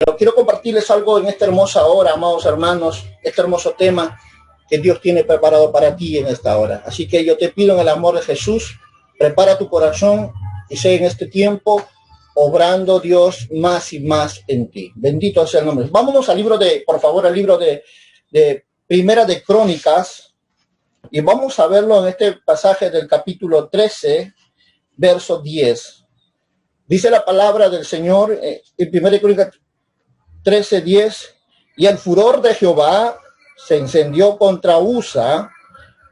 Pero quiero compartirles algo en esta hermosa hora, amados hermanos, este hermoso tema que Dios tiene preparado para ti en esta hora. Así que yo te pido en el amor de Jesús, prepara tu corazón y sé en este tiempo obrando Dios más y más en ti. Bendito sea el nombre. Vámonos al libro por favor, al libro de Primera de Crónicas, y vamos a verlo en este pasaje del capítulo 13, verso 10. Dice la palabra del Señor en Primera de Crónicas 13:10, y el furor de Jehová se encendió contra Usa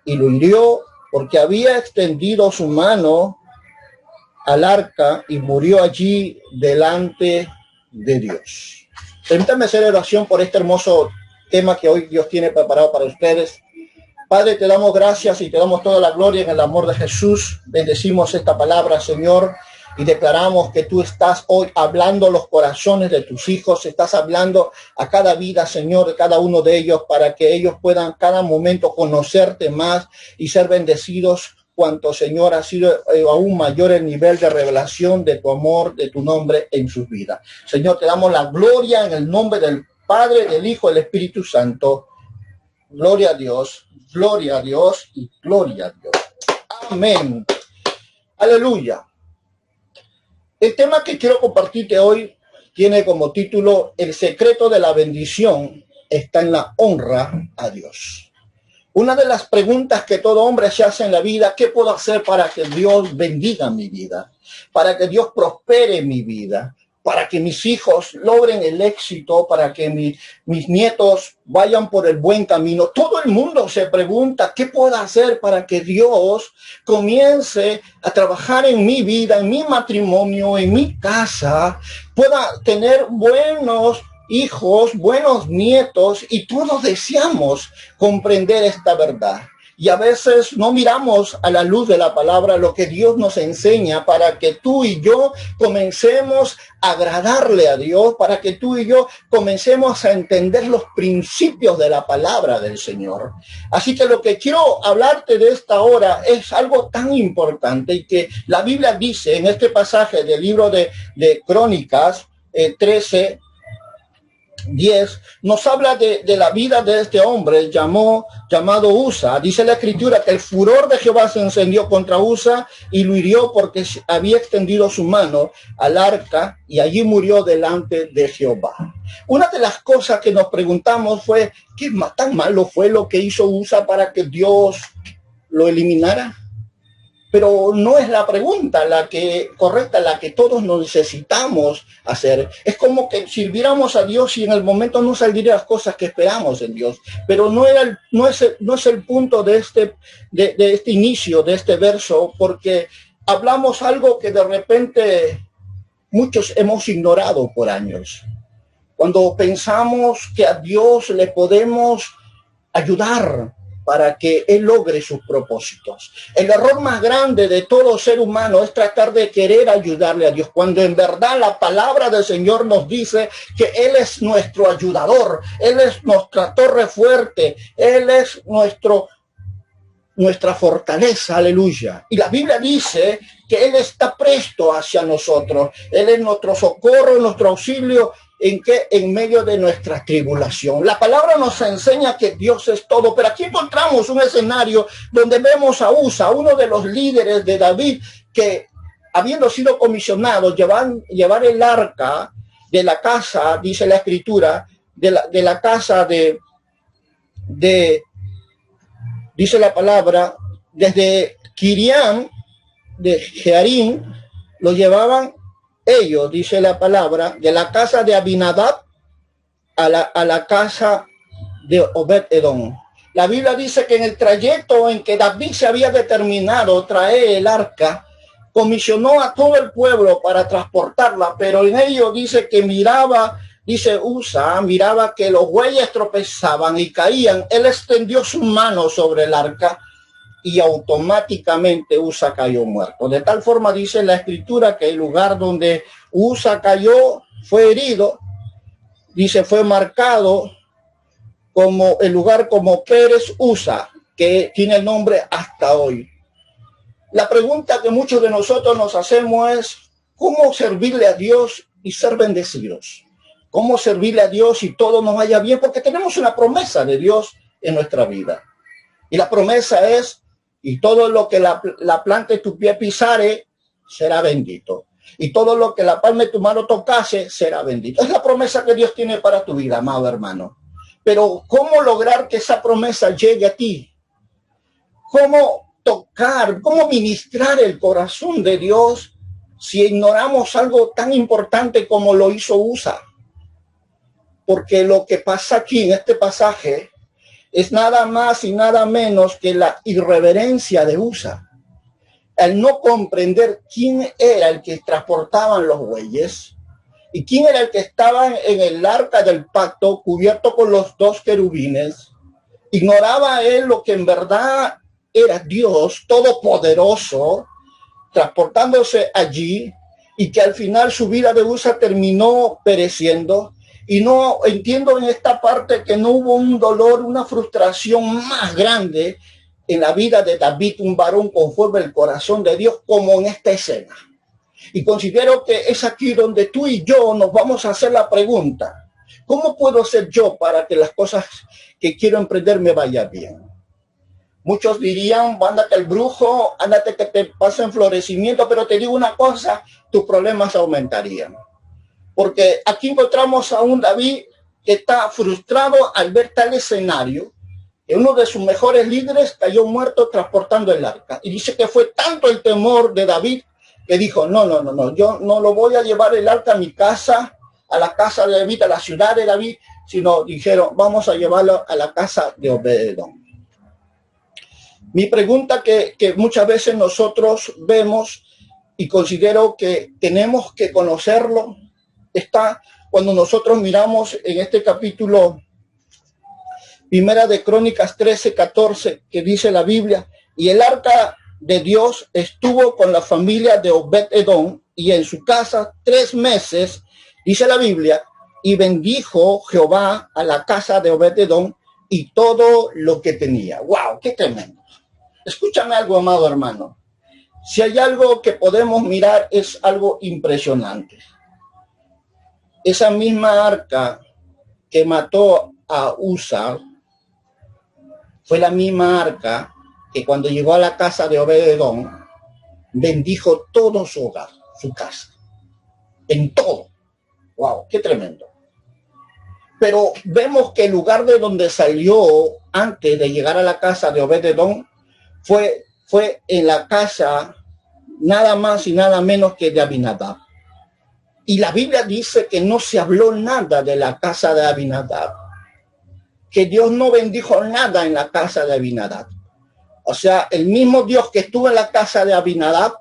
y lo hirió porque había extendido su mano al arca y murió allí delante de Dios. Permítanme hacer oración por este hermoso tema que hoy Dios tiene preparado para ustedes. Padre, te damos gracias y te damos toda la gloria en el amor de Jesús. Bendecimos esta palabra, Señor, y declaramos que tú estás hoy hablando los corazones de tus hijos, estás hablando a cada vida, Señor, de cada uno de ellos, para que ellos puedan cada momento conocerte más y ser bendecidos, cuanto, Señor, ha sido aún mayor el nivel de revelación de tu amor, de tu nombre en sus vidas. Señor, te damos la gloria en el nombre del Padre, del Hijo y del Espíritu Santo. Gloria a Dios y gloria a Dios. Amén. Aleluya. El tema que quiero compartirte hoy tiene como título: el secreto de la bendición está en la honra a Dios. Una de las preguntas que todo hombre se hace en la vida: ¿qué puedo hacer para que Dios bendiga mi vida? Para que Dios prospere mi vida, para que mis hijos logren el éxito, para que mis nietos vayan por el buen camino. Todo el mundo se pregunta: ¿qué puedo hacer para que Dios comience a trabajar en mi vida, en mi matrimonio, en mi casa, pueda tener buenos hijos, buenos nietos? Y todos deseamos comprender esta verdad. Y a veces no miramos a la luz de la palabra lo que Dios nos enseña para que tú y yo comencemos a agradarle a Dios, para que tú y yo comencemos a entender los principios de la palabra del Señor. Así que lo que quiero hablarte de esta hora es algo tan importante, y que la Biblia dice en este pasaje del libro de Crónicas 13:10, nos habla de la vida de este hombre llamado Usa. Dice la escritura que el furor de Jehová se encendió contra Usa y lo hirió porque había extendido su mano al arca y allí murió delante de Jehová. Una de las cosas que nos preguntamos fue: ¿qué tan malo fue lo que hizo Usa para que Dios lo eliminara? Pero no es la pregunta correcta, la que todos necesitamos hacer. Es como que sirviéramos a Dios y en el momento no saldrían las cosas que esperamos en Dios. Pero no es el punto de este inicio, de este verso, porque hablamos algo que de repente muchos hemos ignorado por años. Cuando pensamos que a Dios le podemos ayudar para que Él logre sus propósitos. El error más grande de todo ser humano es tratar de querer ayudarle a Dios, cuando en verdad la palabra del Señor nos dice que Él es nuestro ayudador, Él es nuestra torre fuerte, Él es nuestra fortaleza, aleluya. Y la Biblia dice que Él está presto hacia nosotros, Él es nuestro socorro, nuestro auxilio, en medio de nuestra tribulación. La palabra nos enseña que Dios es todo, pero aquí encontramos un escenario donde vemos a Usa, uno de los líderes de David, que habiendo sido comisionado llevar el arca de la casa, dice la escritura, de la casa dice la palabra, desde Kiriam de Jearim, lo llevaban ellos, dice la palabra, de la casa de Abinadab a la casa de Obed-Edom. La Biblia dice que en el trayecto en que David se había determinado traer el arca, comisionó a todo el pueblo para transportarla, pero en ello dice que Usa miraba que los bueyes tropezaban y caían. Él extendió su mano sobre el arca y automáticamente Usa cayó muerto. De tal forma dice la escritura que el lugar donde Usa cayó fue herido, dice, fue marcado como el lugar como Pérez Usa, que tiene el nombre hasta hoy. La pregunta que muchos de nosotros nos hacemos es: ¿cómo servirle a Dios y ser bendecidos? cómo servirle a Dios y todo nos vaya bien, porque tenemos una promesa de Dios en nuestra vida. Y la promesa es, y todo lo que la planta de tu pie pisare, será bendito. Y todo lo que la palma de tu mano tocase, será bendito. Es la promesa que Dios tiene para tu vida, amado hermano. Pero ¿cómo lograr que esa promesa llegue a ti? ¿Cómo tocar, cómo ministrar el corazón de Dios si ignoramos algo tan importante como lo hizo Usa? Porque lo que pasa aquí en este pasaje es nada más y nada menos que la irreverencia de Usa. Al no comprender quién era el que transportaban los bueyes y quién era el que estaba en el arca del pacto cubierto con los dos querubines, ignoraba él lo que en verdad era Dios todopoderoso transportándose allí, y que al final su vida de Usa terminó pereciendo. Y no entiendo en esta parte que no hubo un dolor, una frustración más grande en la vida de David, un varón conforme al corazón de Dios, como en esta escena. Y considero que es aquí donde tú y yo nos vamos a hacer la pregunta: ¿cómo puedo ser yo para que las cosas que quiero emprender me vayan bien? Muchos dirían, ándate el brujo, ándate que te pasen florecimiento, pero te digo una cosa, tus problemas aumentarían. Porque aquí encontramos a un David que está frustrado al ver tal escenario, que uno de sus mejores líderes cayó muerto transportando el arca. Y dice que fue tanto el temor de David que dijo, no, yo no lo voy a llevar el arca a mi casa, a la casa de David, a la ciudad de David, sino dijeron, vamos a llevarlo a la casa de Obed-edom. Mi pregunta que muchas veces nosotros vemos y considero que tenemos que conocerlo, está cuando nosotros miramos en este capítulo Primera de Crónicas 13:14, que dice la Biblia, y el arca de Dios estuvo con la familia de Obed-edom y en su casa 3 meses, dice la Biblia, y bendijo Jehová a la casa de Obed-edom y todo lo que tenía. ¡Wow! ¡Qué tremendo! Escúchame algo, amado hermano. Si hay algo que podemos mirar, es algo impresionante. Esa misma arca que mató a Usa fue la misma arca que cuando llegó a la casa de Obed-edom bendijo todo su hogar, su casa, en todo. ¡Wow! ¡Qué tremendo! Pero vemos que el lugar de donde salió antes de llegar a la casa de Obed-edom fue en la casa nada más y nada menos que de Abinadab. Y la Biblia dice que no se habló nada de la casa de Abinadab, que Dios no bendijo nada en la casa de Abinadab. O sea, el mismo Dios que estuvo en la casa de Abinadab,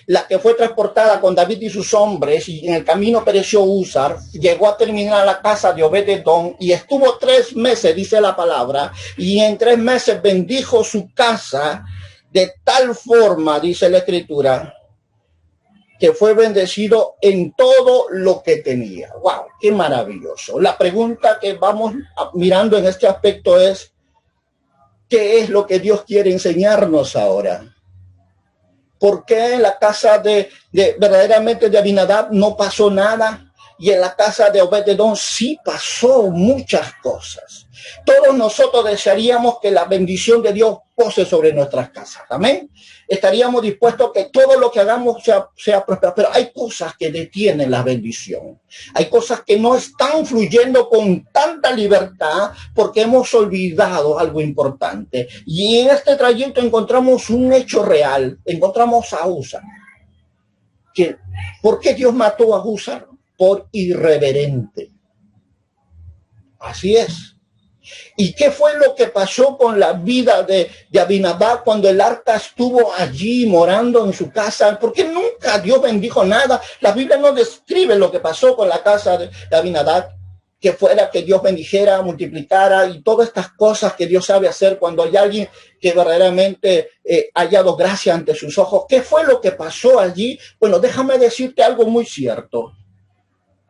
la que fue transportada con David y sus hombres, y en el camino pereció Usa, llegó a terminar la casa de Obed-edom y estuvo 3 meses, dice la palabra, y en 3 meses bendijo su casa de tal forma, dice la Escritura, que fue bendecido en todo lo que tenía. ¡Wow! ¡Qué maravilloso! La pregunta que vamos mirando en este aspecto es, ¿qué es lo que Dios quiere enseñarnos ahora? ¿Por qué en la casa de verdaderamente de Abinadab no pasó nada? Y en la casa de Obed-edom sí pasó muchas cosas. Todos nosotros desearíamos que la bendición de Dios pose sobre nuestras casas. Amén. Estaríamos dispuestos a que todo lo que hagamos sea próspero. Pero hay cosas que detienen la bendición. Hay cosas que no están fluyendo con tanta libertad porque hemos olvidado algo importante. Y en este trayecto encontramos un hecho real. Encontramos a Usa. ¿Por qué Dios mató a Usa? Por irreverente. Así es. ¿Y qué fue lo que pasó con la vida de Abinadab cuando el arca estuvo allí morando en su casa? Porque nunca Dios bendijo nada. La Biblia no describe lo que pasó con la casa de Abinadab, que fuera que Dios bendijera, multiplicara y todas estas cosas que Dios sabe hacer cuando hay alguien que verdaderamente ha hallado gracia ante sus ojos. ¿Qué fue lo que pasó allí? Bueno, déjame decirte algo muy cierto.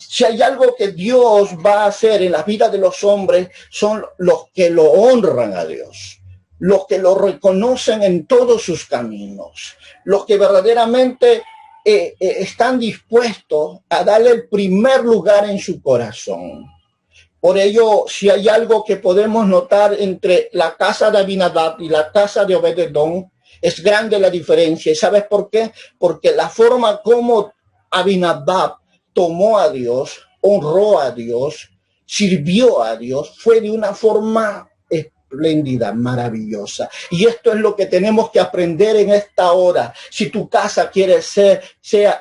Si hay algo que Dios va a hacer en la vida de los hombres, son los que lo honran a Dios, los que lo reconocen en todos sus caminos, los que verdaderamente están dispuestos a darle el primer lugar en su corazón. Por ello, si hay algo que podemos notar entre la casa de Abinadab y la casa de Obed-Edom, es grande la diferencia. ¿Y sabes por qué? Porque la forma como Abinadab tomó a Dios, honró a Dios, sirvió a Dios, fue de una forma espléndida, maravillosa. Y esto es lo que tenemos que aprender en esta hora. Si tu casa quiere sea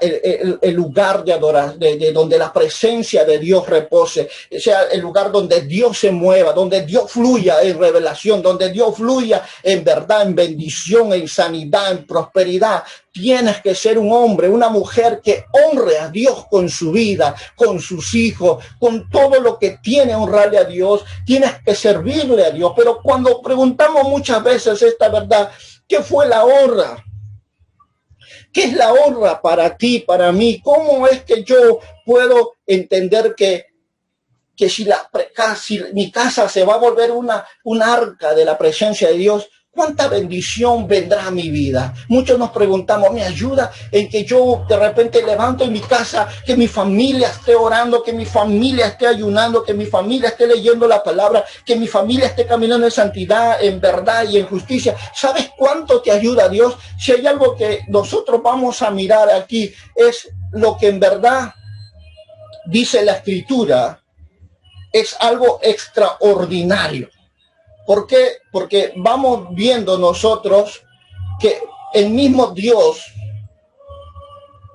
el lugar de adoración, de donde la presencia de Dios repose, sea el lugar donde Dios se mueva, donde Dios fluya en revelación, donde Dios fluya en verdad, en bendición, en sanidad, en prosperidad. Tienes que ser un hombre, una mujer que honre a Dios con su vida, con sus hijos, con todo lo que tiene, honrarle a Dios. Tienes que servirle a Dios. Pero cuando preguntamos muchas veces esta verdad, ¿qué fue la honra? ¿Qué es la honra para ti, para mí? ¿Cómo es que yo puedo entender que si mi casa se va a volver un arca de la presencia de Dios, ¿cuánta bendición vendrá a mi vida? Muchos nos preguntamos, ¿me ayuda en que yo de repente levanto en mi casa, que mi familia esté orando, que mi familia esté ayunando, que mi familia esté leyendo la palabra, que mi familia esté caminando en santidad, en verdad y en justicia? ¿Sabes cuánto te ayuda Dios? Si hay algo que nosotros vamos a mirar aquí, es lo que en verdad dice la Escritura, es algo extraordinario. ¿Por qué? Porque vamos viendo nosotros que el mismo Dios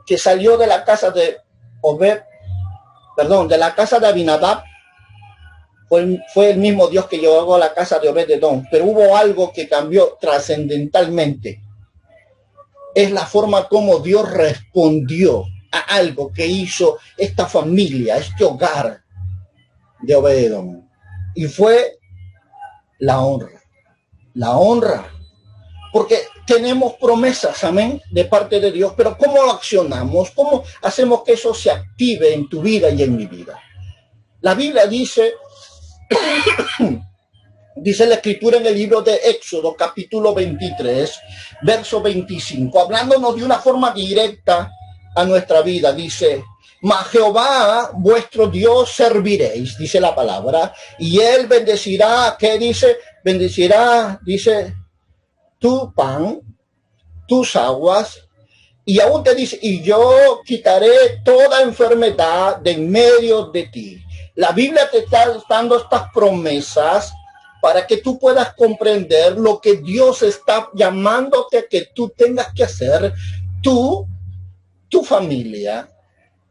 que salió de la casa de de la casa de Abinadab, fue el mismo Dios que llevó a la casa de Obed-Edom. Pero hubo algo que cambió trascendentalmente. Es la forma como Dios respondió a algo que hizo esta familia, este hogar de Obed-Edom. Y fue la honra. La honra. Porque tenemos promesas, amén, de parte de Dios. Pero ¿cómo accionamos? ¿Cómo hacemos que eso se active en tu vida y en mi vida? La Biblia dice, dice la Escritura en el libro de Éxodo, capítulo 23, verso 25, hablándonos de una forma directa a nuestra vida. Dice, mas Jehová vuestro Dios serviréis, dice la palabra, y él bendecirá, ¿qué dice? Bendecirá, dice, tu pan, tus aguas, y aún te dice, y yo quitaré toda enfermedad de en medio de ti. La Biblia te está dando estas promesas para que tú puedas comprender lo que Dios está llamándote a que tú tengas que hacer, tú, tu familia.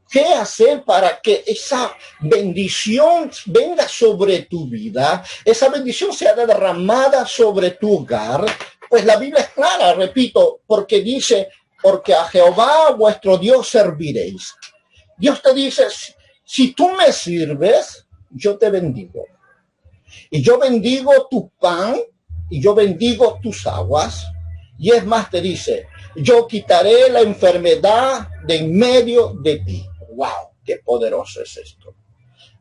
¿Qué hacer para que esa bendición venga sobre tu vida? Esa bendición sea derramada sobre tu hogar. Pues la Biblia es clara, repito, porque dice, porque a Jehová vuestro Dios serviréis. Dios te dice, si tú me sirves, yo te bendigo. Y yo bendigo tu pan, y yo bendigo tus aguas. Y es más, te dice, yo quitaré la enfermedad de en medio de ti. ¡Wow! ¡Qué poderoso es esto!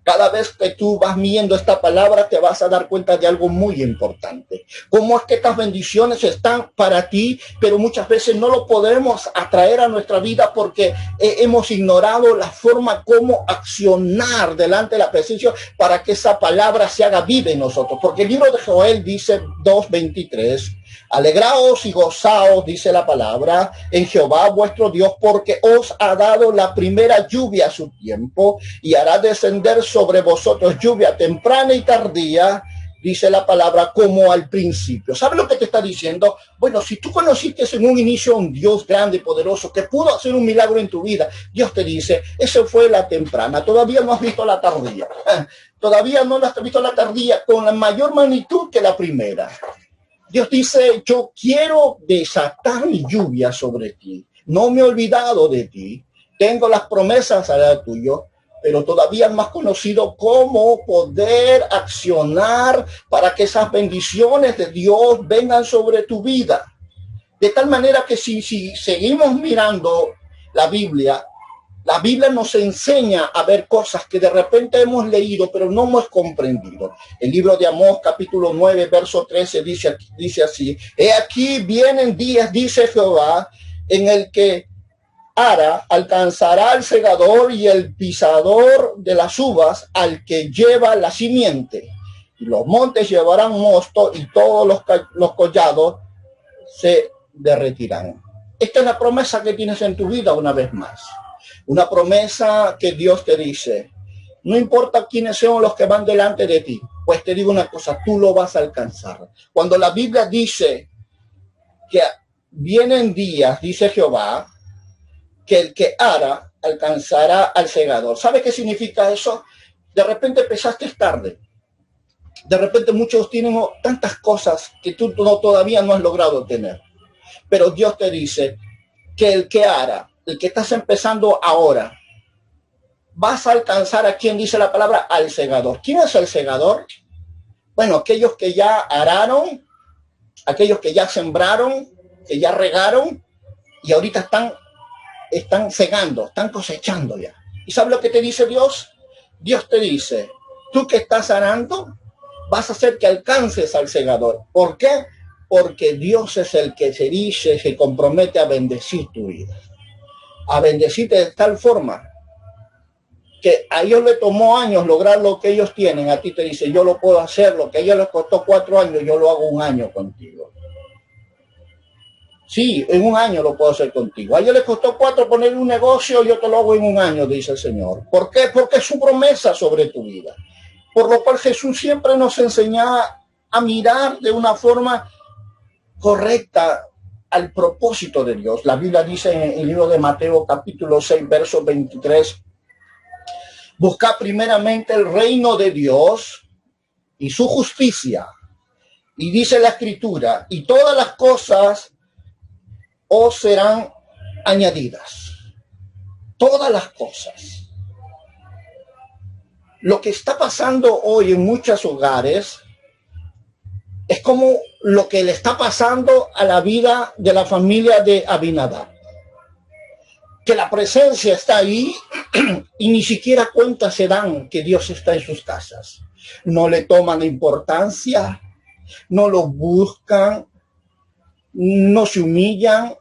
Cada vez que tú vas viendo esta palabra, te vas a dar cuenta de algo muy importante. Cómo es que estas bendiciones están para ti, pero muchas veces no lo podemos atraer a nuestra vida porque hemos ignorado la forma como accionar delante de la presencia para que esa palabra se haga viva en nosotros. Porque el libro de Joel dice 2:23, alegraos y gozaos, dice la palabra, en Jehová vuestro Dios, porque os ha dado la primera lluvia a su tiempo y hará descender sobre vosotros lluvia temprana y tardía, dice la palabra, como al principio. ¿Sabes lo que te está diciendo? Bueno, si tú conociste en un inicio a un Dios grande y poderoso que pudo hacer un milagro en tu vida, Dios te dice, eso fue la temprana, todavía no has visto la tardía. Todavía no has visto la tardía con la mayor magnitud que la primera. Dios dice, yo quiero desatar mi lluvia sobre ti. No me he olvidado de ti. Tengo las promesas al tuyo, pero todavía no has conocido cómo poder accionar para que esas bendiciones de Dios vengan sobre tu vida. De tal manera que si seguimos mirando la Biblia nos enseña a ver cosas que de repente hemos leído, pero no hemos comprendido. El libro de Amós, capítulo 9, verso 13, dice así, he aquí vienen días, dice Jehová, en el que ara alcanzará al segador y el pisador de las uvas al que lleva la simiente. Y los montes llevarán mosto y todos los collados se derretirán. Esta es la promesa que tienes en tu vida una vez más. Una promesa que Dios te dice, no importa quiénes sean los que van delante de ti, pues te digo una cosa, tú lo vas a alcanzar. Cuando la Biblia dice que vienen días, dice Jehová, que el que ara alcanzará al segador. ¿Sabe qué significa eso? De repente empezaste tarde. De repente muchos tienen tantas cosas que tú todavía no has logrado tener. Pero Dios te dice que el que ara, el que estás empezando ahora, vas a alcanzar a quien dice la palabra, al segador. ¿Quién es el segador? Bueno, aquellos que ya araron, aquellos que ya sembraron, que ya regaron y ahorita están segando, están cosechando ya. ¿Y sabes lo que te dice Dios? Dios te dice, tú que estás arando, vas a hacer que alcances al segador. ¿Por qué? Porque Dios es el que se compromete a bendecir tu vida. A bendecirte de tal forma que a ellos les tomó años lograr lo que ellos tienen. A ti te dice, yo lo puedo hacer. Lo que a ellos les costó 4 años, yo lo hago 1 año contigo. Sí, en 1 año lo puedo hacer contigo. A ellos les costó 4 poner un negocio, yo te lo hago en 1 año, dice el Señor. ¿Por qué? Porque es su promesa sobre tu vida. Por lo cual Jesús siempre nos enseñaba a mirar de una forma correcta al propósito de Dios. La Biblia dice en el libro de Mateo capítulo 6, verso 23, busca primeramente el reino de Dios y su justicia. Y dice la Escritura, y todas las cosas os serán añadidas. Todas las cosas. Lo que está pasando hoy en muchos hogares es como lo que le está pasando a la vida de la familia de Abinadab. Que la presencia está ahí y ni siquiera cuenta se dan que Dios está en sus casas. No le toman importancia, no lo buscan, no se humillan,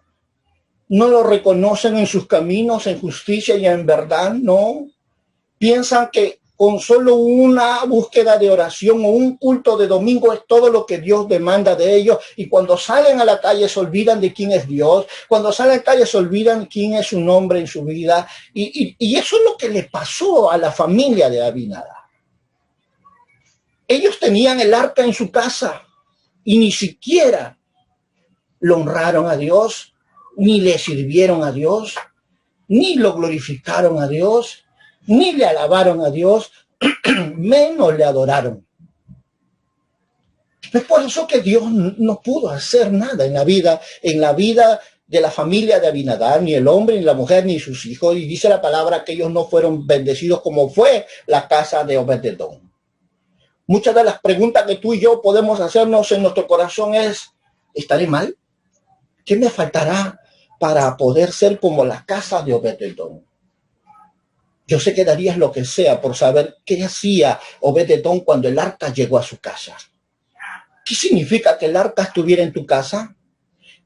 no lo reconocen en sus caminos, en justicia y en verdad, no. Piensan que con solo una búsqueda de oración o un culto de domingo es todo lo que Dios demanda de ellos. Y cuando salen a la calle se olvidan de quién es Dios. Cuando salen a la calle se olvidan quién es su nombre en su vida. Y eso es lo que le pasó a la familia de Abinadab. Ellos tenían el arca en su casa y ni siquiera lo honraron a Dios, ni le sirvieron a Dios, ni lo glorificaron a Dios, ni le alabaron a Dios, menos le adoraron. Es por eso que Dios no pudo hacer nada en la vida de la familia de Abinadab, ni el hombre, ni la mujer, ni sus hijos. Y dice la palabra que ellos no fueron bendecidos como fue la casa de Obed-Edom. Muchas de las preguntas que tú y yo podemos hacernos en nuestro corazón es, ¿estaré mal? ¿Qué me faltará para poder ser como la casa de Obed-Edom? Yo sé que darías lo que sea por saber qué hacía Obed-Edom cuando el arca llegó a su casa. ¿Qué significa que el arca estuviera en tu casa?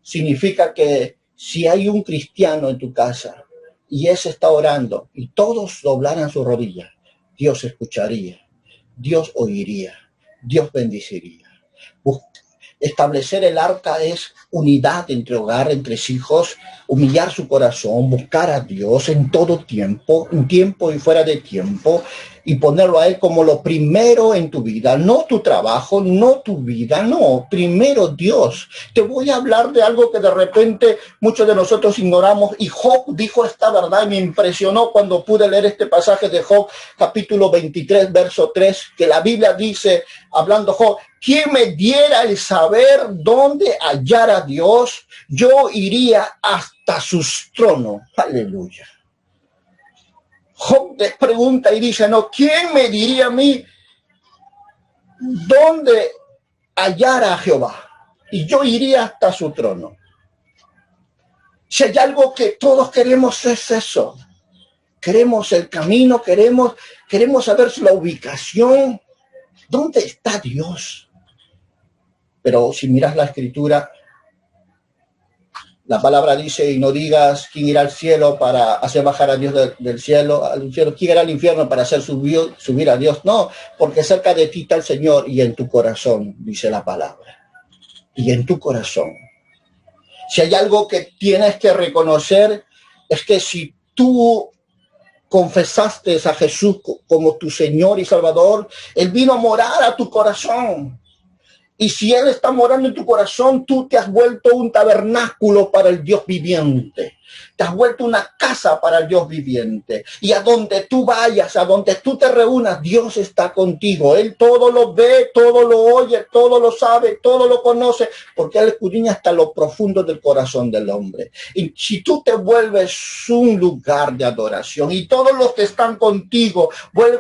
Significa que si hay un cristiano en tu casa y ese está orando y todos doblaran su rodilla, Dios escucharía, Dios oiría, Dios bendeciría. Establecer el arca es unidad entre hogar, entre hijos, humillar su corazón, buscar a Dios en todo tiempo, en tiempo y fuera de tiempo, y ponerlo a Él como lo primero en tu vida, no tu trabajo, no tu vida, no, primero Dios. Te voy a hablar de algo que de repente muchos de nosotros ignoramos, y Job dijo esta verdad y me impresionó cuando pude leer este pasaje de Job, capítulo 23, verso 3, que la Biblia dice, hablando Job, ¿quién me diera el saber dónde hallar a Dios? Yo iría hasta sus tronos. Aleluya. Job les pregunta y dice, no, ¿quién me diría a mí dónde hallar a Jehová? Y yo iría hasta su trono. Si hay algo que todos queremos es eso. Queremos el camino, queremos saber la ubicación. ¿Dónde está Dios? Pero si miras la Escritura, La palabra dice, y no digas quién irá al cielo para hacer bajar a Dios del cielo, al infierno, quién irá al infierno para hacer subir a Dios. No, porque cerca de ti está el Señor y en tu corazón, dice la palabra. Y en tu corazón. Si hay algo que tienes que reconocer, es que si tú confesaste a Jesús como tu Señor y Salvador, Él vino a morar a tu corazón. Y si Él está morando en tu corazón, tú te has vuelto un tabernáculo para el Dios viviente. Te has vuelto una casa para el Dios viviente. Y a donde tú vayas, a donde tú te reúnas, Dios está contigo. Él todo lo ve, todo lo oye, todo lo sabe, todo lo conoce, porque Él escudriña hasta lo profundo del corazón del hombre. Y si tú te vuelves un lugar de adoración y todos los que están contigo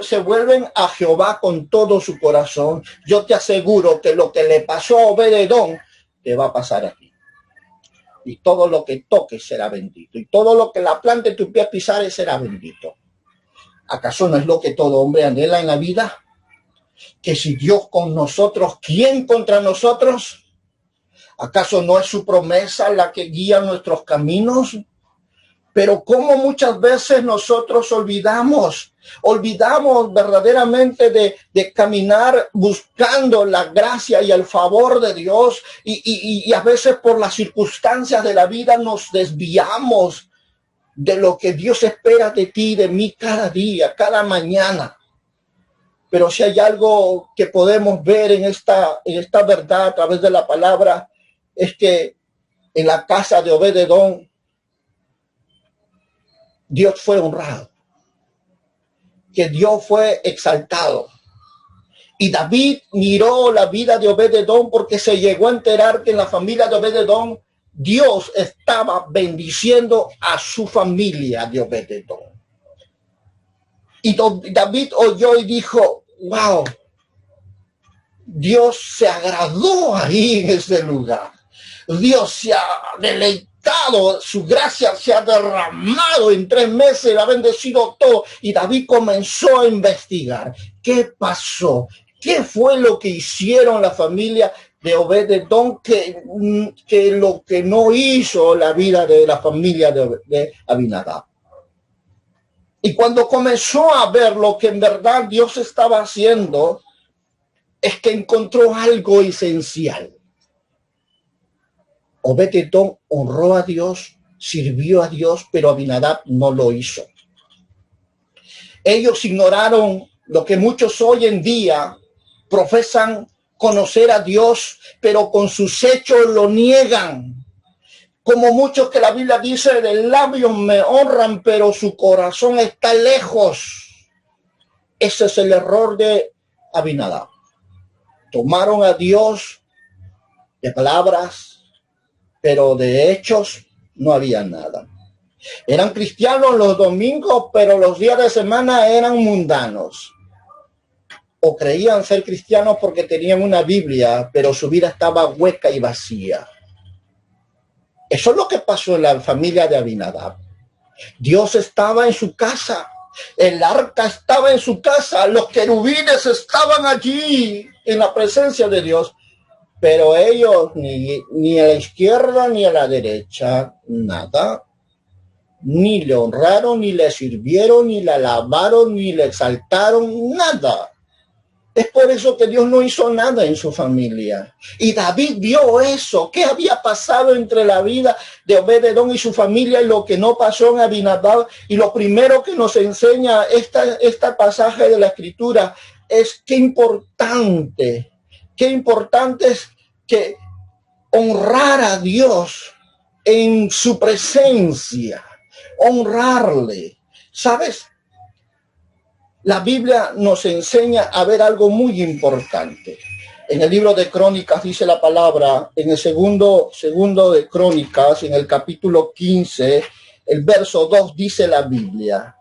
se vuelven a Jehová con todo su corazón, yo te aseguro que lo que le pasó a Obed-Edom te va a pasar a ti. Y todo lo que toques será bendito. Y todo lo que la planta de tu pie pisare será bendito. ¿Acaso no es lo que todo hombre anhela en la vida? Que si Dios con nosotros, ¿quién contra nosotros? ¿Acaso no es su promesa la que guía nuestros caminos? Pero cómo muchas veces nosotros olvidamos verdaderamente de caminar buscando la gracia y el favor de Dios y a veces por las circunstancias de la vida nos desviamos de lo que Dios espera de ti y de mí cada día, cada mañana. Pero si hay algo que podemos ver en esta verdad a través de la palabra, es que en la casa de Obed-Edom Dios fue honrado, que Dios fue exaltado. Y David miró la vida de Obed-Edom porque se llegó a enterar que en la familia de Obed-Edom Dios estaba bendiciendo a su familia de Obed-Edom. Y David oyó y dijo, wow, Dios se agradó ahí en ese lugar. Dios se ha deleitado, su gracia se ha derramado en 3 meses, ha bendecido todo. Y David comenzó a investigar. ¿Qué pasó? ¿Qué fue lo que hicieron la familia de Obed-Edom que lo que no hizo la vida de la familia de Abinadab? Y cuando comenzó a ver lo que en verdad Dios estaba haciendo, es que encontró algo esencial. Obed-Edom honró a Dios, sirvió a Dios, pero Abinadab no lo hizo. Ellos ignoraron lo que muchos hoy en día profesan conocer a Dios, pero con sus hechos lo niegan. Como muchos que la Biblia dice, de labios me honran, pero su corazón está lejos. Ese es el error de Abinadab. Tomaron a Dios de palabras, pero de hechos no había nada. Eran cristianos los domingos, pero los días de semana eran mundanos. O creían ser cristianos porque tenían una Biblia, pero su vida estaba hueca y vacía. Eso es lo que pasó en la familia de Abinadab. Dios estaba en su casa, el arca estaba en su casa, los querubines estaban allí en la presencia de Dios, pero ellos ni a la izquierda ni a la derecha, nada. Ni le honraron, ni le sirvieron, ni le alabaron, ni le exaltaron, nada. Es por eso que Dios no hizo nada en su familia. Y David vio eso. ¿Qué había pasado entre la vida de Obed-Edom y su familia y lo que no pasó en Abinadab? Y lo primero que nos enseña este pasaje de la Escritura es qué importante es que honrar a Dios en su presencia, honrarle. ¿Sabes? La Biblia nos enseña a ver algo muy importante. En el libro de Crónicas dice la palabra, en el segundo de Crónicas, en el capítulo 15, el verso 2 dice la Biblia.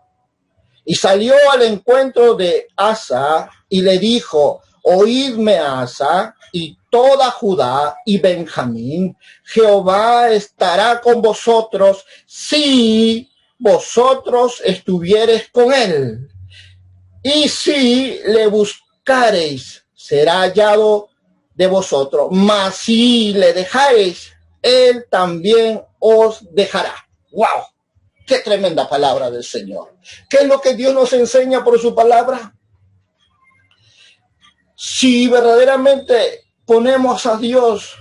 Y salió al encuentro de Asa y le dijo, oídme Asa y toda Judá y Benjamín, Jehová estará con vosotros si vosotros estuviereis con él. Y si le buscareis, será hallado de vosotros. Mas si le dejáis, él también os dejará. ¡Wow! ¡Qué tremenda palabra del Señor! ¿Qué es lo que Dios nos enseña por su palabra? Si verdaderamente ponemos a Dios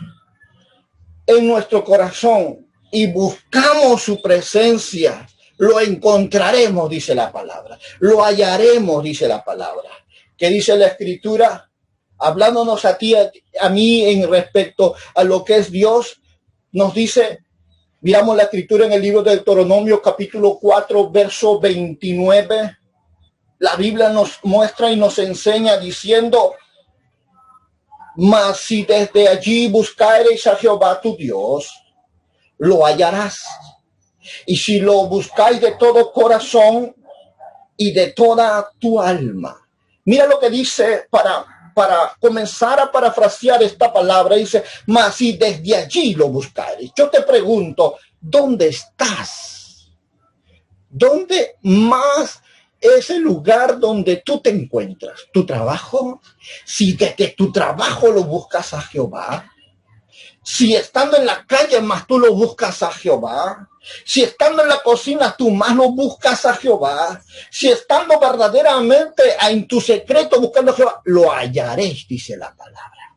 en nuestro corazón y buscamos su presencia, lo encontraremos, dice la palabra. Lo hallaremos, dice la palabra. ¿Qué dice la Escritura? Hablándonos a ti, a mí en respecto a lo que es Dios, nos dice, miramos la Escritura en el libro de Deuteronomio capítulo 4, verso 29. La Biblia nos muestra y nos enseña diciendo, mas si desde allí buscareis a Jehová tu Dios, lo hallarás. Y si lo buscáis de todo corazón y de toda tu alma. Mira lo que dice para comenzar a parafrasear esta palabra. Dice, mas si desde allí lo buscareis. Yo te pregunto, ¿dónde estás? ¿Dónde más es el lugar donde tú te encuentras? ¿Tu trabajo? Si desde tu trabajo lo buscas a Jehová. Si estando en la calle más tú lo buscas a Jehová. Si estando en la cocina tú más lo buscas a Jehová. Si estando verdaderamente en tu secreto buscando a Jehová, lo hallaréis, dice la palabra.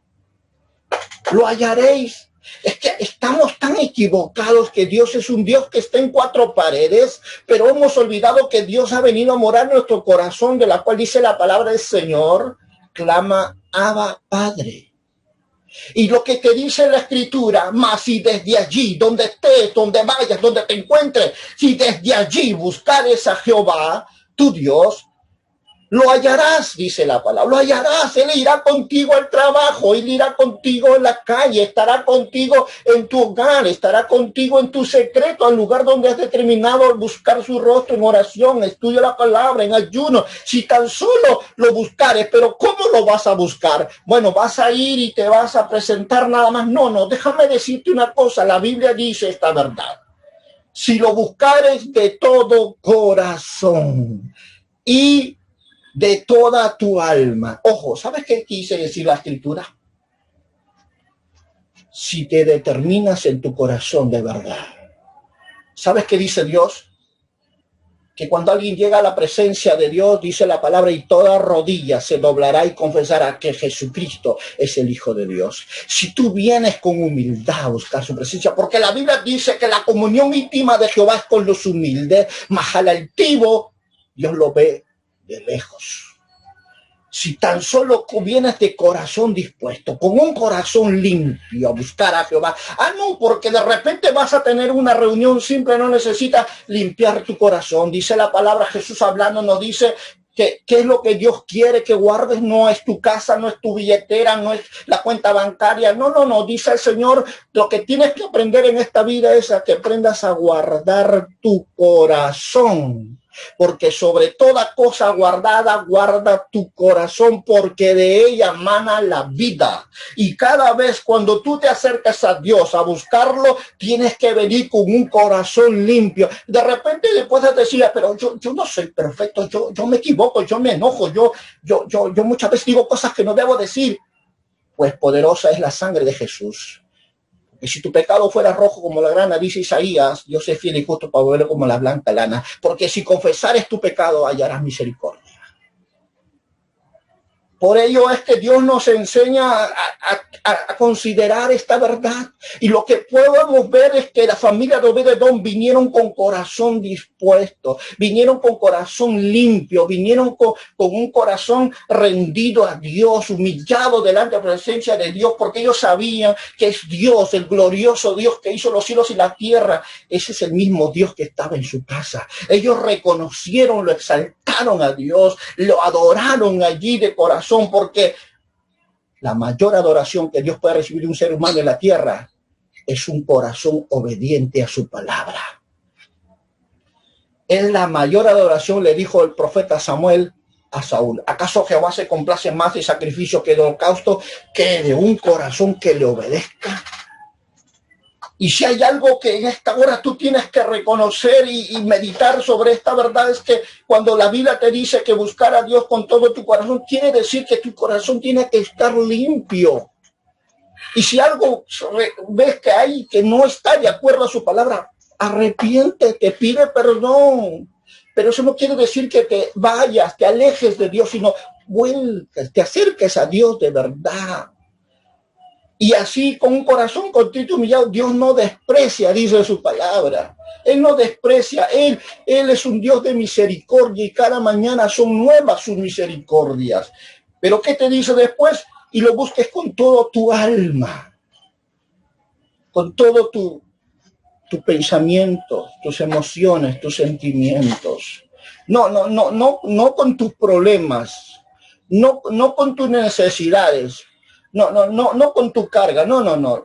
Lo hallaréis. Es que estamos tan equivocados que Dios es un Dios que está en cuatro paredes, pero hemos olvidado que Dios ha venido a morar en nuestro corazón, de la cual dice la palabra del Señor, clama, Abba, Padre. Y lo que te dice la Escritura, mas si desde allí, donde estés, donde vayas, donde te encuentres, si desde allí buscares a Jehová, tu Dios, lo hallarás, dice la palabra, lo hallarás. Él irá contigo al trabajo, Él irá contigo en la calle, estará contigo en tu hogar, estará contigo en tu secreto, al lugar donde has determinado buscar su rostro en oración, estudio la palabra, en ayuno. Si tan solo lo buscares, pero ¿cómo lo vas a buscar? Bueno, vas a ir y te vas a presentar nada más. No, déjame decirte una cosa, la Biblia dice esta verdad. Si lo buscares de todo corazón y de toda tu alma. Ojo, ¿sabes qué quise decir la Escritura? Si te determinas en tu corazón de verdad. ¿Sabes qué dice Dios? Que cuando alguien llega a la presencia de Dios, dice la palabra, y toda rodilla se doblará y confesará que Jesucristo es el Hijo de Dios. Si tú vienes con humildad a buscar su presencia, porque la Biblia dice que la comunión íntima de Jehová es con los humildes, mas al altivo Dios lo ve de lejos. Si tan solo vienes de corazón dispuesto, con un corazón limpio a buscar a Jehová. No, porque de repente vas a tener una reunión simple, no necesitas limpiar tu corazón. Dice la palabra, Jesús hablando nos dice que qué es lo que Dios quiere que guardes. No es tu casa, no es tu billetera, no es la cuenta bancaria. No, dice el Señor, lo que tienes que aprender en esta vida es a que aprendas a guardar tu corazón. Porque sobre toda cosa guardada, guarda tu corazón, porque de ella mana la vida. Y cada vez cuando tú te acercas a Dios a buscarlo, tienes que venir con un corazón limpio. De repente después de decir, pero yo no soy perfecto, yo me equivoco, yo me enojo, yo muchas veces digo cosas que no debo decir. Pues poderosa es la sangre de Jesús. Y si tu pecado fuera rojo como la grana, dice Isaías, Dios es fiel y justo para volverlo como la blanca lana. Porque si confesares tu pecado, hallarás misericordia. Por ello es que Dios nos enseña a considerar esta verdad. Y lo que podemos ver es que la familia de Obed-Edom vinieron con corazón dispuesto, vinieron con corazón limpio, vinieron con un corazón rendido a Dios, humillado delante de la presencia de Dios, porque ellos sabían que es Dios, el glorioso Dios que hizo los cielos y la tierra. Ese es el mismo Dios que estaba en su casa. Ellos reconocieron, lo exaltaron a Dios, lo adoraron allí de corazón, porque la mayor adoración que Dios puede recibir de un ser humano en la tierra es un corazón obediente a su palabra. Es la mayor adoración, le dijo el profeta Samuel a Saúl. ¿Acaso Jehová se complace más de sacrificio que de holocausto, que de un corazón que le obedezca? Y si hay algo que en esta hora tú tienes que reconocer y meditar sobre esta verdad, es que cuando la Biblia te dice que buscar a Dios con todo tu corazón, quiere decir que tu corazón tiene que estar limpio. Y si algo ves que hay que no está de acuerdo a su palabra, arrepiéntete, pide perdón. Pero eso no quiere decir que te vayas, te alejes de Dios, sino vuelcas, te acerques a Dios de verdad. Y así, con un corazón contrito y humillado, Dios no desprecia, dice su palabra. Él no desprecia, Él es un Dios de misericordia y cada mañana son nuevas sus misericordias. Pero ¿qué te dice después? Y lo busques con todo tu alma, con todo tu pensamiento, tus emociones, tus sentimientos. No con tus problemas, no con tus necesidades, no con tu carga, no.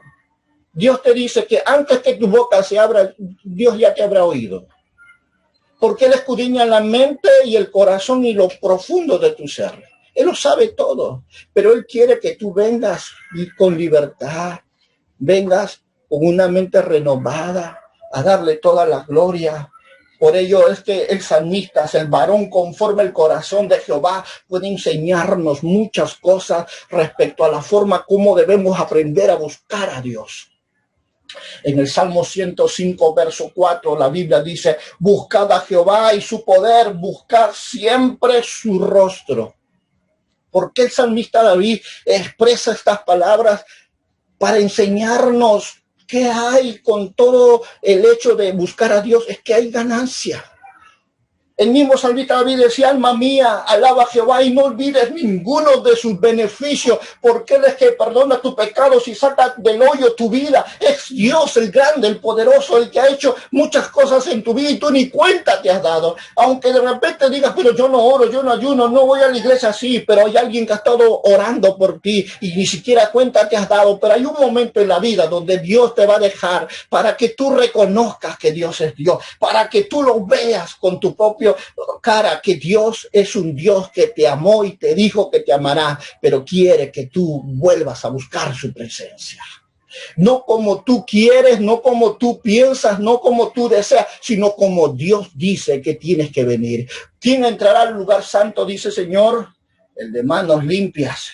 Dios te dice que antes que tu boca se abra, Dios ya te habrá oído. Porque Él escudriña la mente y el corazón y lo profundo de tu ser. Él lo sabe todo, pero Él quiere que tú vengas con libertad, vengas con una mente renovada, a darle toda la gloria. Por ello es que el salmista, el varón conforme el corazón de Jehová, puede enseñarnos muchas cosas respecto a la forma como debemos aprender a buscar a Dios. En el Salmo 105, verso 4, la Biblia dice, buscad a Jehová y su poder, buscad siempre su rostro. ¿Por qué el salmista David expresa estas palabras? Para enseñarnos qué hay con todo el hecho de buscar a Dios, es que hay ganancia. El mismo salmista David decía, alma mía, alaba a Jehová y no olvides ninguno de sus beneficios, porque Él es que perdona tus pecados y saca del hoyo tu vida. Es Dios el grande, el poderoso, el que ha hecho muchas cosas en tu vida y tú ni cuenta te has dado. Aunque de repente digas, pero yo no oro, yo no ayuno, no voy a la iglesia, sí, pero hay alguien que ha estado orando por ti y ni siquiera cuenta te has dado. Pero hay un momento en la vida donde Dios te va a dejar para que tú reconozcas que Dios es Dios, para que tú lo veas con tu propio cara, que Dios es un Dios que te amó y te dijo que te amará, pero quiere que tú vuelvas a buscar su presencia. No como tú quieres, no como tú piensas, no como tú deseas, sino como Dios dice que tienes que venir. ¿Quién entrará al lugar santo? Dice Señor, el de manos limpias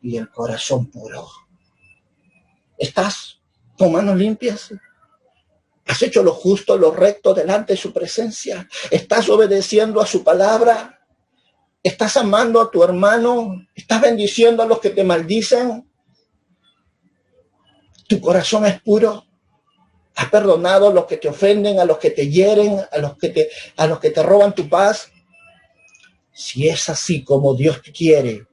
y el corazón puro. ¿Estás con manos limpias? ¿Has hecho lo justo, lo recto delante de su presencia? ¿Estás obedeciendo a su palabra? ¿Estás amando a tu hermano? ¿Estás bendiciendo a los que te maldicen? ¿Tu corazón es puro? ¿Has perdonado a los que te ofenden, a los que te hieren, a los que te roban tu paz? Si es así como Dios quiere,